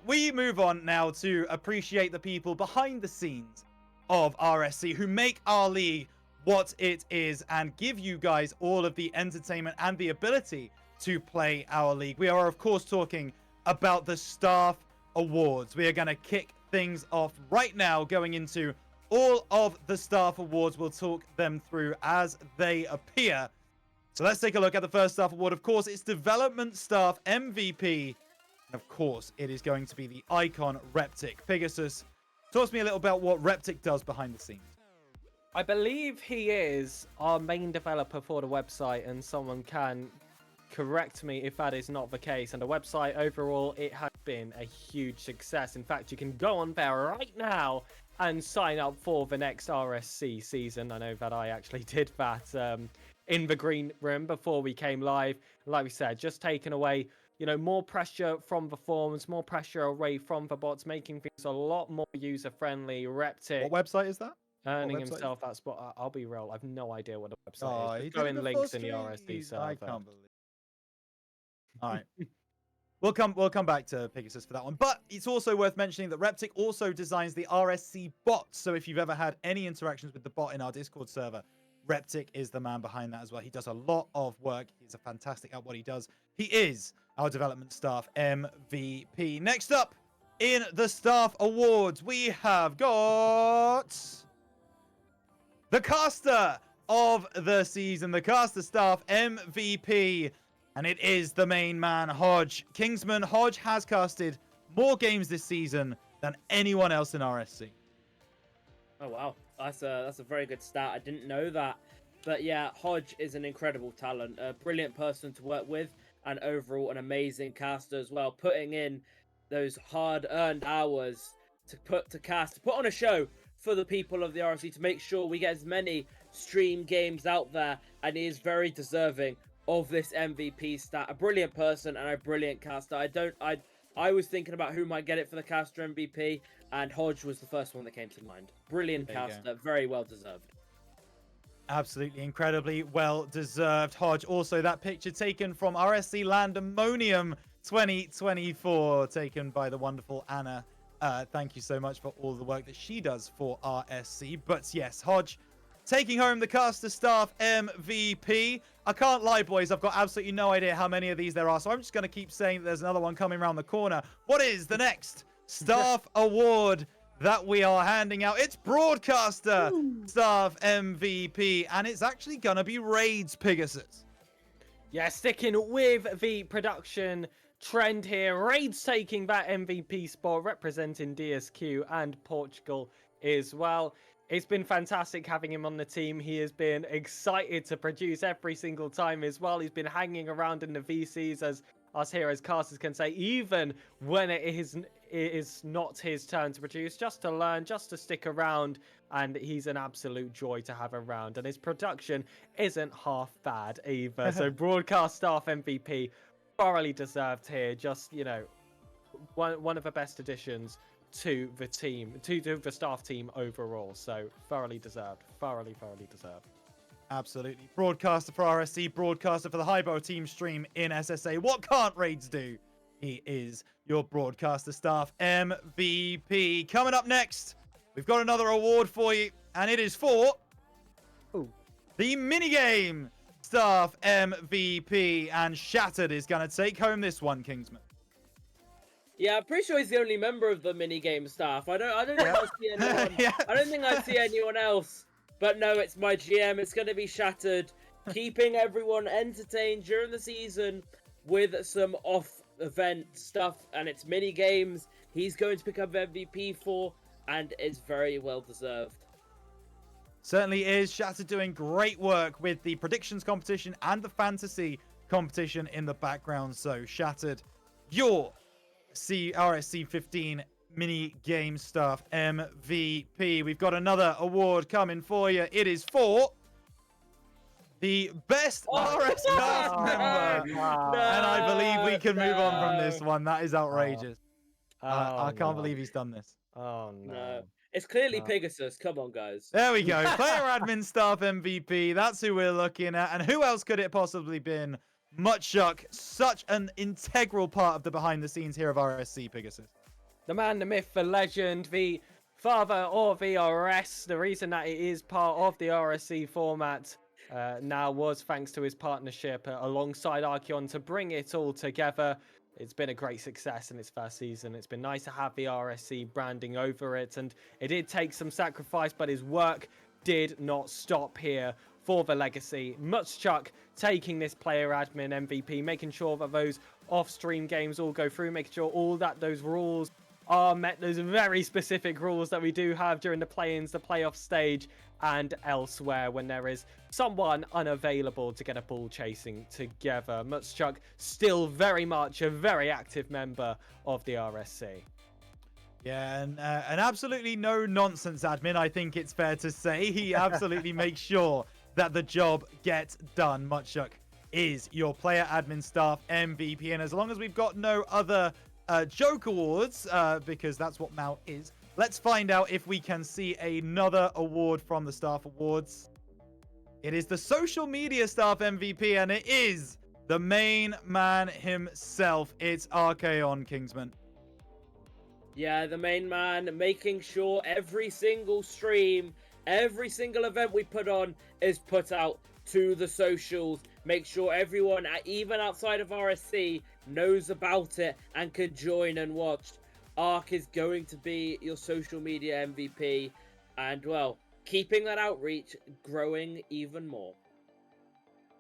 We move on now to appreciate the people behind the scenes of RSC who make our league what it is and give you guys all of the entertainment and the ability to play our league. We are, of course, talking about the staff awards. We are going to kick things off right now, going into all of the staff awards. We'll talk them through as they appear. So let's take a look at the first staff award. Of course, it's Development Staff MVP. And of course, it is going to be the icon Reptic. Pegasus, talk to me a little about what Reptic does behind the scenes. I believe he is our main developer for the website, and someone can correct me if that is not the case. And the website overall, it has been a huge success. In fact, you can go on there right now and sign up for the next RSC season. I know that I actually did that in the green room before we came live. Like we said, just taking away, more pressure from the forums, more pressure away from the bots, making things a lot more user-friendly. Reptic. What website is that? Earning website is himself that spot. I'll be real. I've no idea what the website Oh, is. he Just go did it in before links in the stream. RSD server. I can't believe. All right. We'll come back to Pegasus for that one. But it's also worth mentioning that Reptic also designs the RSC bot. So if you've ever had any interactions with the bot in our Discord server, Reptic is the man behind that as well. He does a lot of work. He's a fantastic at what he does. He is our development staff MVP. Next up in the staff awards, we have got the caster of the season, the caster staff MVP. And it is the main man, Hodge. Kingsman, Hodge has casted more games this season than anyone else in RSC. Oh, wow. That's a very good stat. I didn't know that. But yeah, Hodge is an incredible talent, a brilliant person to work with, and overall an amazing caster as well, putting in those hard-earned hours to put on a show for the people of the RSC to make sure we get as many stream games out there, and he is very deserving of this MVP stat. A brilliant person and a brilliant caster. I was thinking about who might get it for the caster MVP, and Hodge was the first one that came to mind. Brilliant caster, very well deserved. Absolutely incredibly well deserved, Hodge. Also, that picture taken from RSC Landemonium 2024, taken by the wonderful Anna. Thank you so much for all the work that she does for RSC. But yes, Hodge taking home the caster staff MVP. I can't lie, boys. I've got absolutely no idea how many of these there are, so I'm just going to keep saying that there's another one coming around the corner. What is the next staff award that we are handing out? It's Broadcaster Staff MVP, and it's actually going to be Raids Pegasus. Yeah, sticking with the production trend here. Raids taking that MVP spot, representing DSQ and Portugal as well. It's been fantastic having him on the team. He has been excited to produce every single time as well. He's been hanging around in the VCs, as us here as casters can say, even when it is not his turn to produce, just to learn, just to stick around. And he's an absolute joy to have around. And his production isn't half bad either. So broadcast staff MVP, thoroughly deserved here. Just, one of the best additions to the team, to the staff team overall. So thoroughly deserved. Thoroughly deserved. Absolutely. Broadcaster for RSC, broadcaster for the Highborough team stream in SSA. What can't Raids do? He is your broadcaster staff MVP. Coming up next, we've got another award for you, and it is for the minigame staff MVP. And Shattered is going to take home this one, Kingsman. Yeah, I'm pretty sure he's the only member of the minigame staff. I don't think I see anyone. I don't think I see anyone else. But no, it's my GM. It's going to be Shattered, keeping everyone entertained during the season with some off-event stuff, and it's mini-games. He's going to pick up MVP for, and it's very well deserved. Certainly is. Shattered doing great work with the predictions competition and the fantasy competition in the background. So Shattered, your RSC15 mini game staff MVP. We've got another award coming for you. It is for the best RS cast member. No. And I believe we can move on from this one. That is outrageous. I can't believe he's done this. Oh, no. It's clearly Pegasus. Come on, guys. There we go. Player admin staff MVP. That's who we're looking at. And who else could it possibly been? Muchuk, such an integral part of the behind the scenes here of RSC Pegasus. The man, the myth, the legend, the father of VRS. The reason that it is part of the RSC format now was thanks to his partnership alongside Archeon to bring it all together. It's been a great success in its first season. It's been nice to have the RSC branding over it, and it did take some sacrifice, but his work did not stop here for the legacy. Muchuk taking this player admin MVP, making sure that those off-stream games all go through, making sure all that those rules are met, those very specific rules that we do have during the play-ins, the playoff stage. and elsewhere when there is someone unavailable to get a ball chasing together. Mutschuk still very much a very active member of the RSC. Yeah, and an absolutely no-nonsense admin, I think it's fair to say. He absolutely makes sure that the job gets done. Mutschuk is your player admin staff MVP, and as long as we've got no other joke awards, because that's what Mal is, let's find out if we can see another award from the staff awards. It is the social media staff MVP, and it is the main man himself. It's Archeon, Kingsman. Yeah, the main man, making sure every single stream, every single event we put on is put out to the socials. Make sure everyone, even outside of RSC, knows about it and can join and watch. Ark is going to be your social media MVP, and well, keeping that outreach growing even more.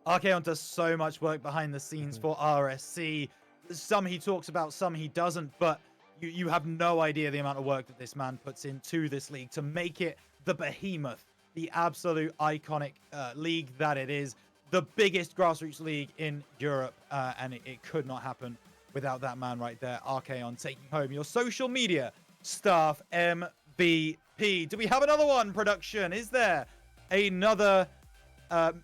Archeon does so much work behind the scenes for RSC. Some he talks about, some he doesn't, but you have no idea the amount of work that this man puts into this league to make it the behemoth, the absolute iconic league that it is, the biggest grassroots league in Europe, and it could not happen without that man right there, Archeon, taking home your social media staff MVP. Do we have another one, production? Is there another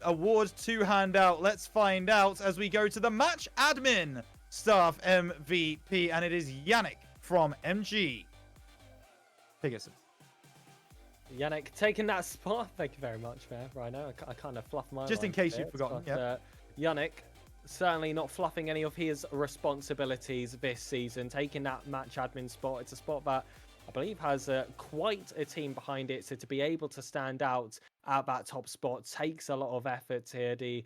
award to hand out? Let's find out as we go to the match admin staff MVP, and it is Yannick from MG. Pegasus. Yannick taking that spot. Thank you very much, Rhino. I kind of fluffed my Just in case you've forgotten. Yannick certainly not fluffing any of his responsibilities this season, taking that match admin spot. It's a spot that I believe has quite a team behind it, so to be able to stand out at that top spot takes a lot of effort here. The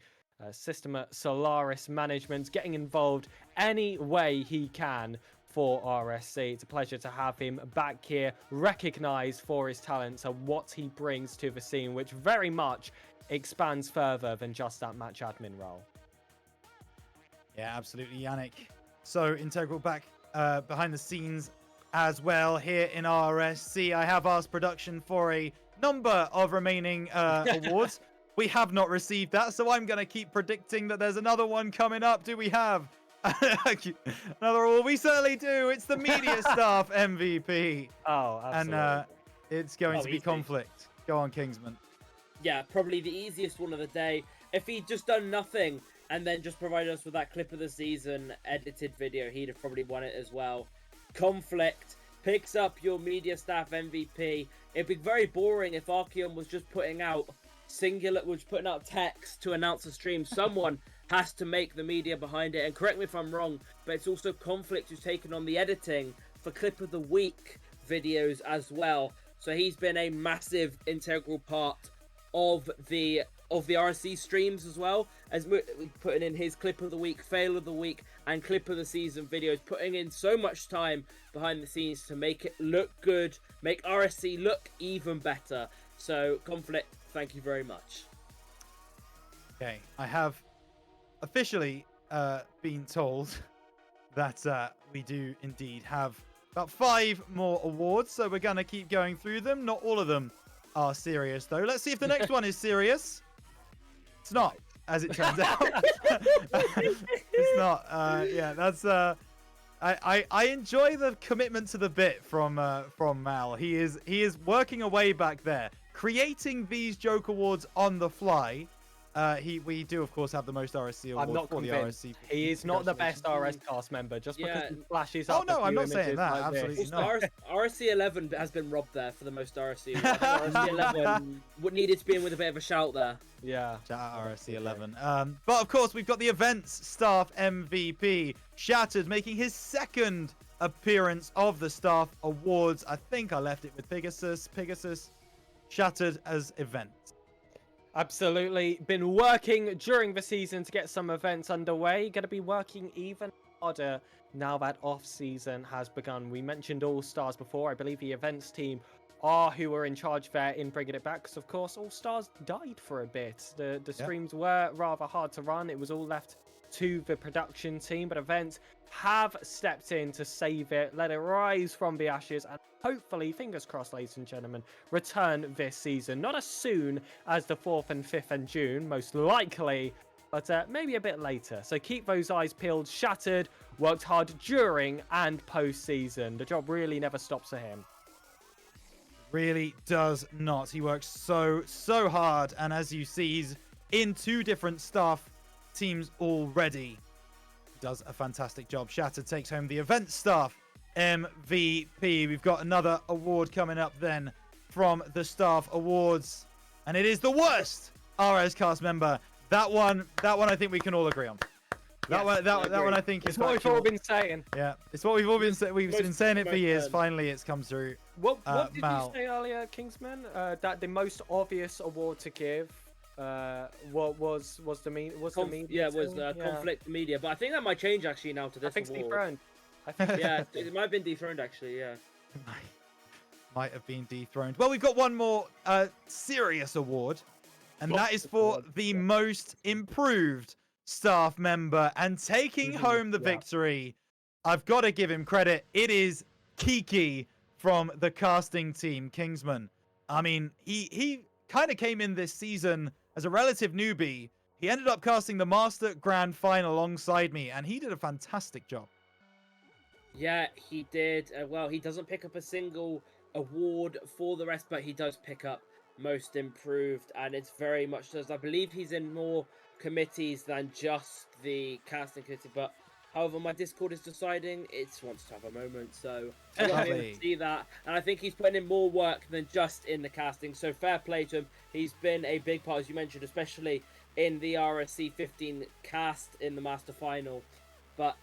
system at Solaris management getting involved any way he can for RSC. It's a pleasure to have him back here, recognized for his talents and what he brings to the scene, which very much expands further than just that match admin role. Yeah, absolutely, Yannick. So integral back behind the scenes as well here in RSC. I have asked production for a number of remaining awards. We have not received that, so I'm going to keep predicting that there's another one coming up. Do we have another award? We certainly do. It's the media staff MVP. Oh, absolutely. And it's going to be easy. Conflict. Go on, Kingsman. Yeah, probably the easiest one of the day. If he'd just done nothing and then just provided us with that clip of the season edited video, he'd have probably won it as well. Conflict picks up your media staff MVP. It'd be very boring if Archeon was just putting out text to announce a stream. Someone has to make the media behind it, and correct me if I'm wrong, but it's also Conflict who's taken on the editing for clip of the week videos as well. So he's been a massive integral part of the RSC streams as well, as putting in his clip of the week, fail of the week, and clip of the season videos, putting in so much time behind the scenes to make it look good, make RSC look even better. So Conflict, thank you very much. Okay, I have officially been told that we do indeed have about 5 more awards, so we're going to keep going through them. Not all of them are serious, though. Let's see if the next one is serious. It's not, as it turns out. It's not. Yeah, that's... I enjoy the commitment to the bit from Mal. He is working away back there, creating these joke awards on the fly. We do, of course, have the most RSC awards. I'm not for convinced. the RSC. He is not the best RSCast member just because he flashes up. Oh no, I'm not saying that. Like Absolutely this. not. RSC11 has been robbed there for the most RSC. RSC11 needed to be in with a bit of a shout there. Yeah. Shout out RSC11. But of course, we've got the events staff MVP, Shattered, making his second appearance of the staff awards. I think I left it with Pegasus. Shattered as event. Absolutely. Been working during the season to get some events underway. Going to be working even harder now that off-season has begun. We mentioned All-Stars before. I believe the events team are who are in charge there in bringing it back, because, of course, All-Stars died for a bit. The streams were rather hard to run. It was all left to the production team, but events have stepped in to save it, let it rise from the ashes, and hopefully, fingers crossed, ladies and gentlemen, return this season. Not as soon as the 4th and 5th of June, most likely, but maybe a bit later. So keep those eyes peeled. Shattered worked hard during and post-season. The job really never stops for him. Really does not. He works so hard, and as you see, he's in 2 different staff teams already. Does a fantastic job. Shattered takes home the event staff MVP. We've got another award coming up then from the staff awards, and it is the worst RSCast member. That one I think we can all agree on. That one I think is what we've all been saying. Yeah, it's what we've all been saying. We've been saying it for years. Finally, it's come through. What did you say earlier, Kingsman? That the most obvious award to give what was the media? Yeah, it was conflict media, but I think that might change actually now to this I think award. it's dethroned. I think Yeah, it might have been dethroned actually. Yeah, might have been dethroned. Well, we've got one more serious award, and that is for the most improved staff member, and taking home the victory. I've got to give him credit. It is Kiki from the casting team, Kingsman. I mean, he kind of came in this season as a relative newbie. He ended up casting the Master Grand Final alongside me, and he did a fantastic job. yeah, he did. Well, he doesn't pick up a single award for the rest, but he does pick up most improved, and it's very much does. I believe he's in more committees than just the casting committee, but however, my Discord is deciding it wants to have a moment, so I want him to see that, and I think he's putting in more work than just in the casting, so fair play to him. He's been a big part, as you mentioned, especially in the RSC15 cast in the Master Final,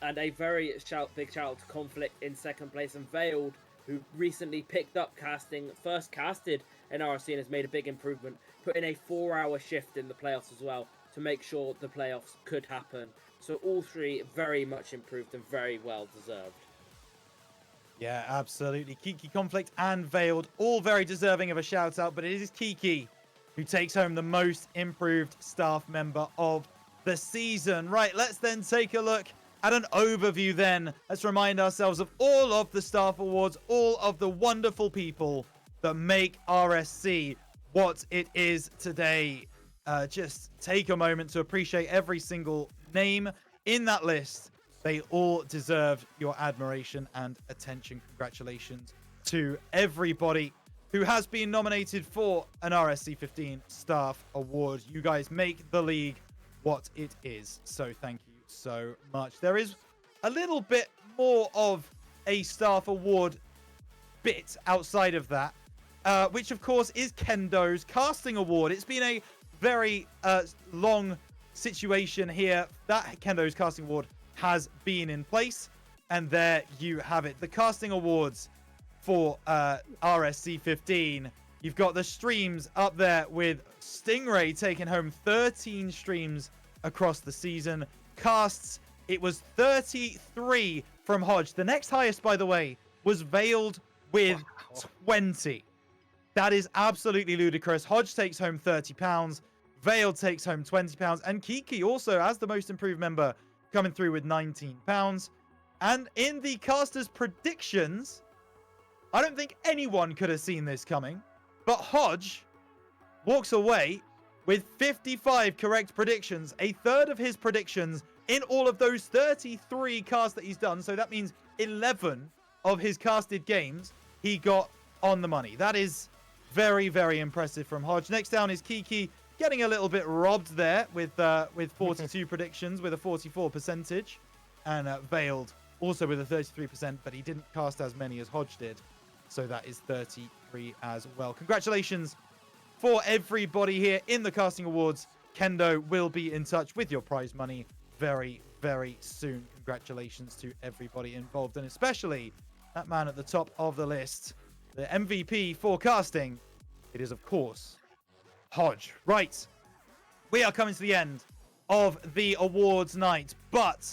and a very big shout out to Conflict in 2nd place, and Veiled, who recently picked up casting, first casted in RSC and has made a big improvement, put in a 4-hour shift in the playoffs as well to make sure the playoffs could happen. So all 3 very much improved and very well deserved. Yeah, absolutely. Kiki, Conflict, and Veiled, all very deserving of a shout out, but it is Kiki who takes home the most improved staff member of the season. Right, let's then take a look at an overview then. Let's remind ourselves of all of the staff awards, all of the wonderful people that make RSC what it is today. Just take a moment to appreciate every single name in that list. They all deserve your admiration and attention. Congratulations to everybody who has been nominated for an RSC15 staff award. You guys make the league what it is. So thank you so much. There is a little bit more of a staff award bit outside of that, which of course is Kendo's casting award. It's been a very long situation here that Kendo's casting award has been in place, and there you have it, the casting awards for RSC15. You've got the streams up there with Stingray taking home 13 streams across the season. Casts, it was 33 from Hodge. The next highest, by the way, was Veiled with 20. That is absolutely ludicrous. Hodge takes home £30. Veiled takes home £20. And Kiki also, as the most improved member, coming through with £19. And in the casters' predictions, I don't think anyone could have seen this coming, but Hodge walks away with 55 correct predictions, a third of his predictions in all of those 33 casts that he's done. So that means 11 of his casted games he got on the money. That is very, very impressive from Hodge. Next down is Kiki, getting a little bit robbed there with 42 predictions with a 44 percentage, and Veiled also with a 33%, but he didn't cast as many as Hodge did. So that is 33 as well. Congratulations for everybody here in the casting awards. Kendo will be in touch with your prize money very, very soon. Congratulations to everybody involved, and especially that man at the top of the list, the MVP for casting. It is, of course, Hodge. Right. We are coming to the end of the awards night, but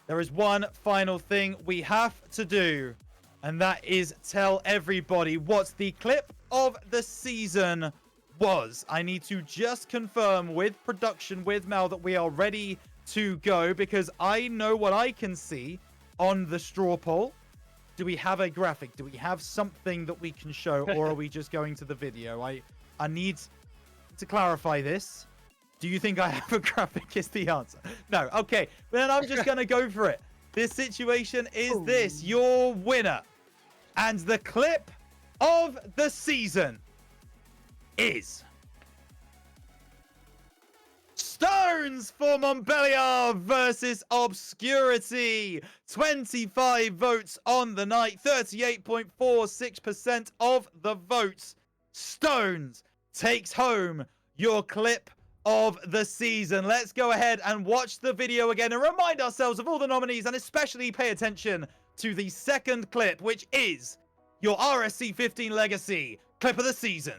there is one final thing we have to do, and that is tell everybody what the clip of the season was. I need to just confirm with production, with Mel, that we are ready to go, because I know what I can see on the straw poll. do we have a graphic? Do we have something that we can show, or are we just going to the video? I need to clarify this. Do you think I have a graphic is the answer? No. Okay. Then I'm just going to go for it. This situation is this. Your winner. And the clip of the season is Stones for Montpellier versus Obscurity. 25 votes on the night. 38.46% of the votes. Stones takes home your clip of the season. Let's go ahead and watch the video again and remind ourselves of all the nominees, and especially pay attention to the second clip, which is your RSC15 Legacy clip of the season.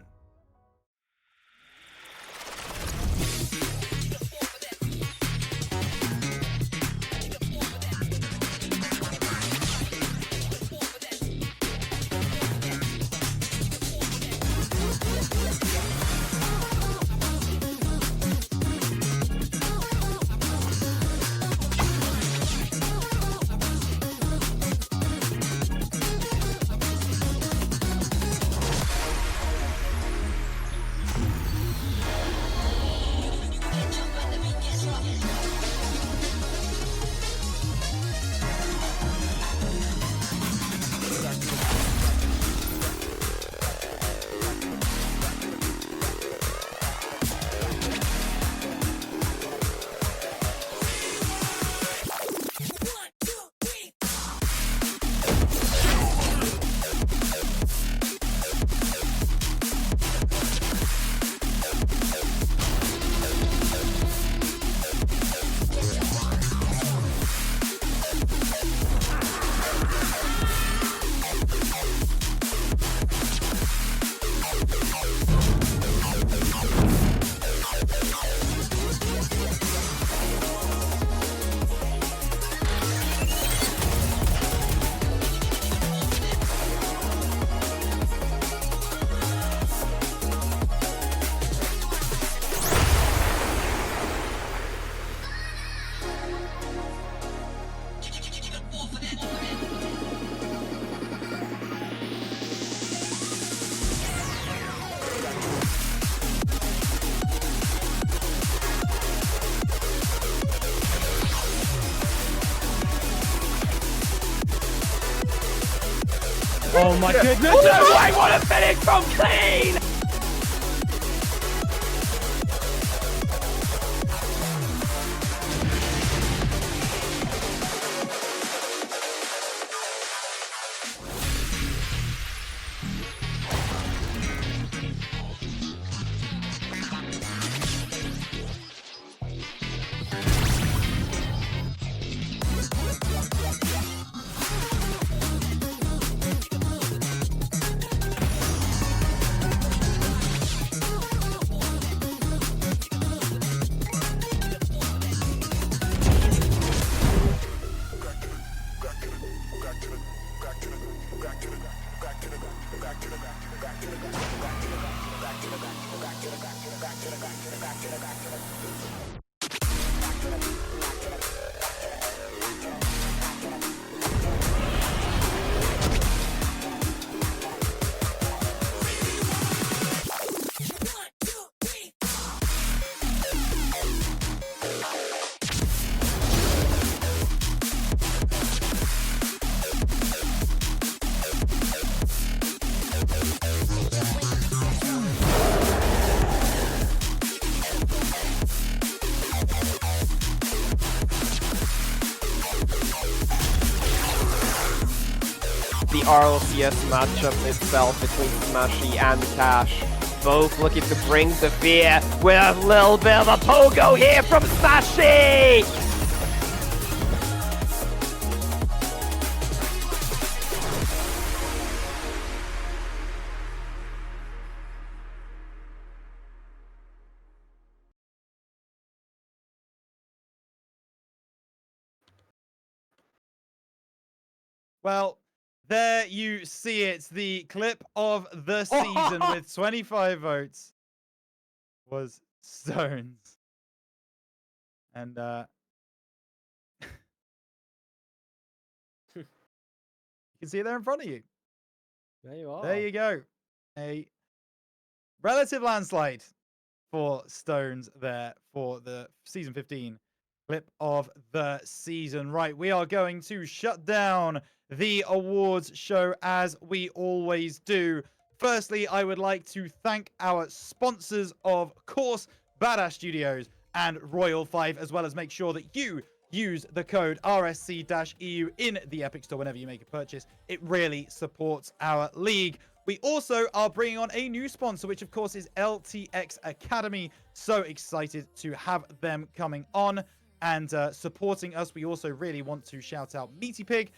Oh my goodness! No way! What a finish from Clean! The RLCS matchup itself between Smashy and Cash. Both looking to bring the fear with a little bit of a pogo here from Smashy! Well, there you see it. The clip of the season with 25 votes was Stones. And you You can see it there in front of you. There you are. There you go. A relative landslide for Stones there for the season 15 clip of the season. Right, we are going to shut down the awards show as we always do. Firstly, I would like to thank our sponsors, of course, Badass Studios and Royal 5, as well as make sure that you use the code RSC-EU in the Epic Store whenever you make a purchase. It really supports our league. We also are bringing on a new sponsor, which of course is LTX Academy. So excited to have them coming on and supporting us. We also really want to shout out Meaty Pig,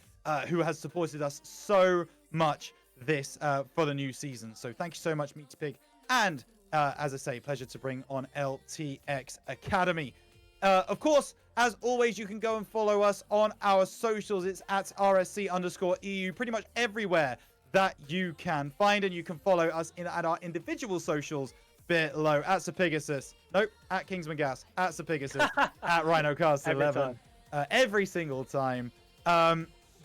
who has supported us so much this for the new season. So thank you so much, Meaty Pig. And as I say, pleasure to bring on LTX Academy. Of course, as always, you can go and follow us on our socials. It's at RSC_EU, pretty much everywhere that you can find, and you can follow us at our individual socials below. At Serpigasus, nope, at Kingsman Gas, at Serpigasus, at RhinoCast11, every single time.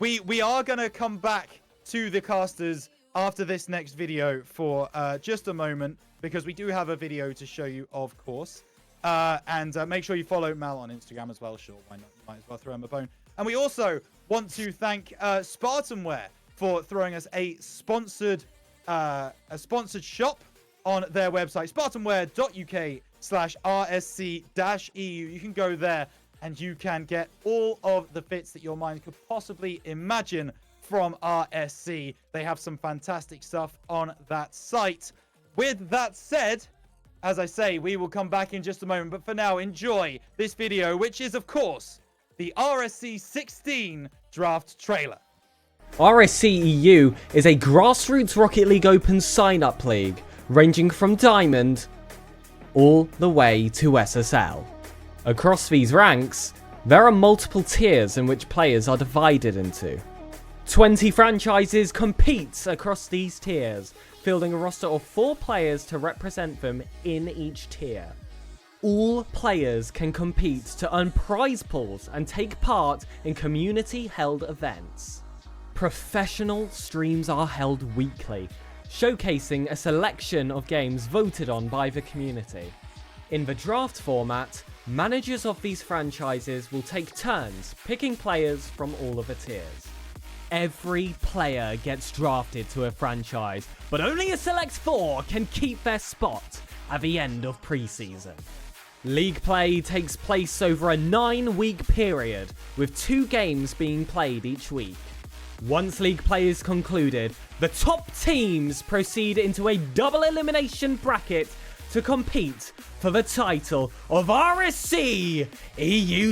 We are gonna come back to the casters after this next video for just a moment, because we do have a video to show you, of course. And make sure you follow Mal on Instagram as well. Sure, why not? You might as well throw him a bone. And we also want to thank Spartanware for throwing us a sponsored shop on their website, spartanware.uk/RSC-EU. You can go there and you can get all of the fits that your mind could possibly imagine from RSC. They have some fantastic stuff on that site. With that said, as I say, we will come back in just a moment, but for now, enjoy this video, which is, of course, the RSC16 draft trailer. RSC-EU is a grassroots Rocket League Open sign-up league, ranging from Diamond all the way to SSL. Across these ranks, there are multiple tiers in which players are divided into. 20 franchises compete across these tiers, fielding a roster of 4 players to represent them in each tier. All players can compete to earn prize pools and take part in community-held events. Professional streams are held weekly, showcasing a selection of games voted on by the community. In the draft format, managers of these franchises will take turns picking players from all of the tiers. Every player gets drafted to a franchise, but only a select 4 can keep their spot at the end of preseason. League play takes place over a 9-week period, with 2 games being played each week. Once league play is concluded, the top teams proceed into a double elimination bracket to compete for the title of RSC-EU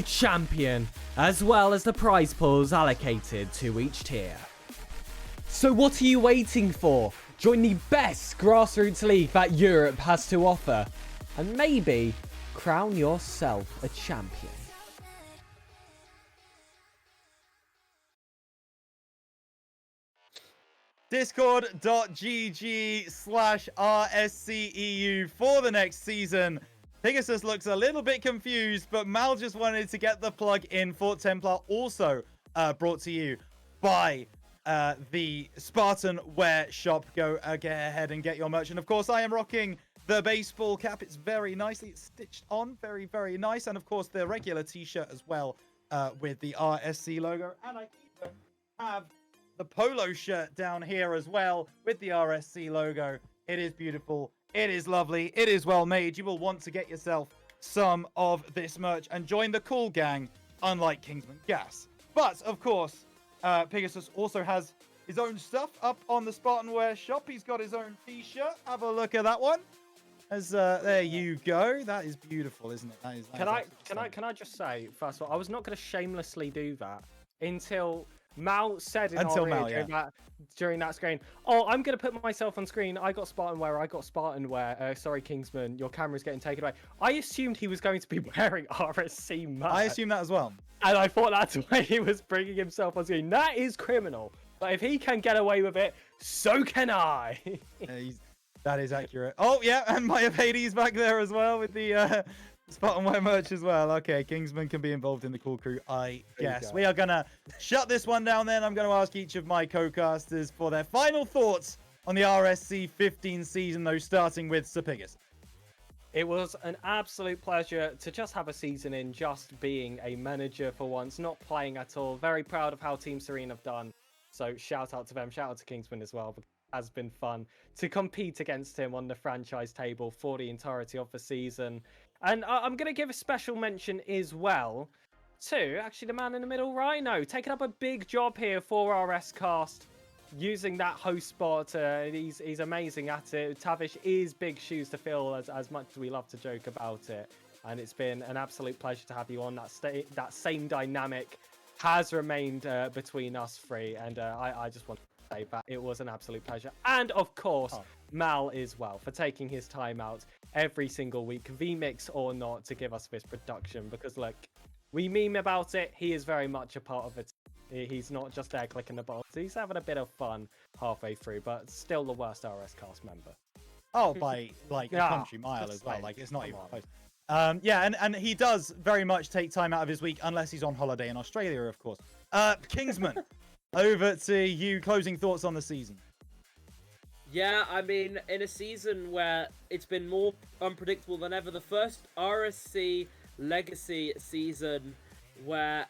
champion, as well as the prize pools allocated to each tier. So what are you waiting for? Join the best grassroots league that Europe has to offer, and maybe crown yourself a champion. Discord.gg/RSCEU for the next season. Pegasus looks a little bit confused, but Mal just wanted to get the plug in for Templar, also brought to you by the Spartan Wear shop. Go get ahead and get your merch. And of course, I am rocking the baseball cap. It's very nicely, it's stitched on, very, very nice. And of course, the regular t-shirt as well with the RSC logo. And I even have the polo shirt down here as well with the RSC logo. It is beautiful. It is lovely. It is well made. You will want to get yourself some of this merch and join the cool gang, unlike Kingsman Gas. But of course, Pegasus also has his own stuff up on the Spartan Wear shop. He's got his own t-shirt. Have a look at that one. As there you go. That is beautiful, isn't it? That is Can I just say, first of all, I was not going to shamelessly do that until Mal said in during that screen, oh, I'm going to put myself on screen. I got Spartan Wear. Sorry, Kingsman, your camera's getting taken away. I assumed he was going to be wearing RSC merch. I assumed that as well. And I thought that's why he was bringing himself on screen. That is criminal. But if he can get away with it, so can I. That is accurate. Oh, yeah, and Maya Hades back there as well with the Spot and wear merch as well. Okay, Kingsman can be involved in the Cool Crew, I guess. We are going to shut this one down then. I'm going to ask each of my co-casters for their final thoughts on the RSC15 season, though, starting with Sir Pigus. It was an absolute pleasure to just have a season in just being a manager for once, not playing at all. Very proud of how Team Serene have done. So shout out to them, shout out to Kingsman as well. It has been fun to compete against him on the franchise table for the entirety of the season. And I'm going to give a special mention as well to actually the man in the middle, Rhino, taking up a big job here for RSCast, using that host spot. He's amazing at it. Tavish is big shoes to fill, as much as we love to joke about it. And it's been an absolute pleasure to have you on. That same dynamic has remained between us three. And I just want to say that it was an absolute pleasure. And of course, Mal as well, for taking his time out every single week, VMix or not, to give us this production. Because look, we meme about it. He is very much a part of it. He's not just there clicking the buttons. He's having a bit of fun halfway through, but still the worst RSCast member. Oh, by like a country mile as well. like, Like, it's not even on. close. Yeah, and he does very much take time out of his week, unless he's on holiday in Australia, of course. Kingsman, over to you. Closing thoughts on the season. Yeah, I mean, in a season where it's been more unpredictable than ever, the first RSC Legacy season where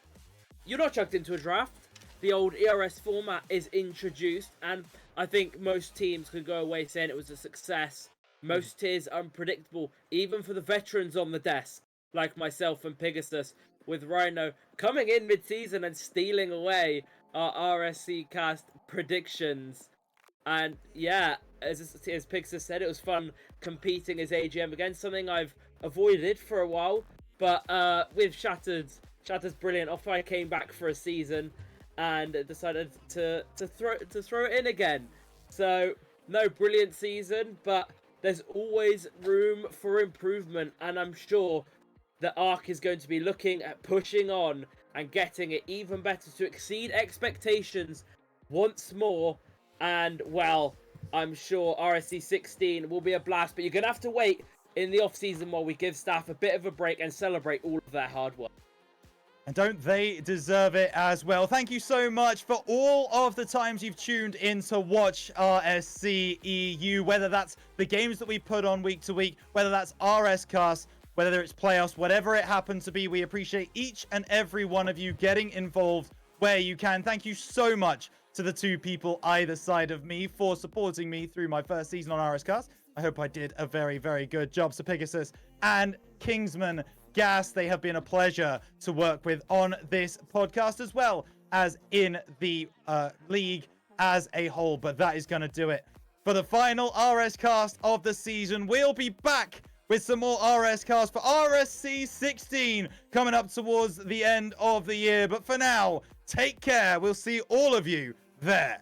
you're not chucked into a draft, the old ERS format is introduced, and I think most teams could go away saying it was a success. Most tiers unpredictable, even for the veterans on the desk, like myself and Pegasus, with Rhino coming in mid-season and stealing away our RSC cast predictions. And yeah, as Pegasus said, it was fun competing as AGM against something I've avoided for a while, but with Shattered's brilliant offer, I came back for a season and decided to throw it in again. So no, brilliant season, but there's always room for improvement, and I'm sure that Ark is going to be looking at pushing on and getting it even better to exceed expectations once more. And well, I'm sure RSC16 will be a blast, but you're gonna have to wait in the off season while we give staff a bit of a break and celebrate all of their hard work. And don't they deserve it as well? Thank you so much for all of the times you've tuned in to watch RSC-EU, whether that's the games that we put on week to week, whether that's RSCast, whether it's playoffs, whatever it happens to be. We appreciate each and every one of you getting involved where you can. Thank you so much to the two people either side of me for supporting me through my first season on RSCast. I hope I did a very, very good job. So Pegasus and Kingsman Gas, they have been a pleasure to work with on this podcast, as well as in the league as a whole. But that is going to do it for the final RScast of the season. We'll be back with some more RScast for RSC16 coming up towards the end of the year. But for now, take care. We'll see all of you there.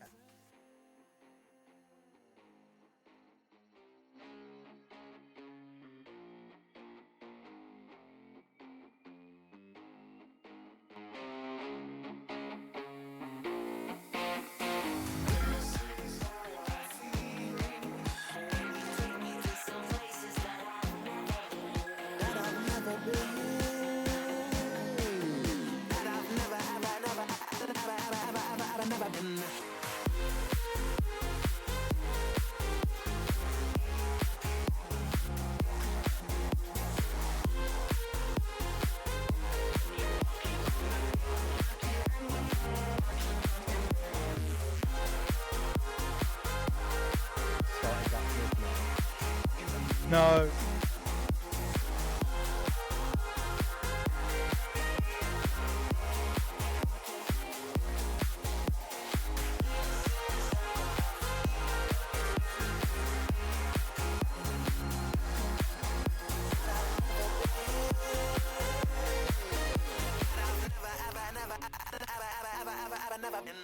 No. Never been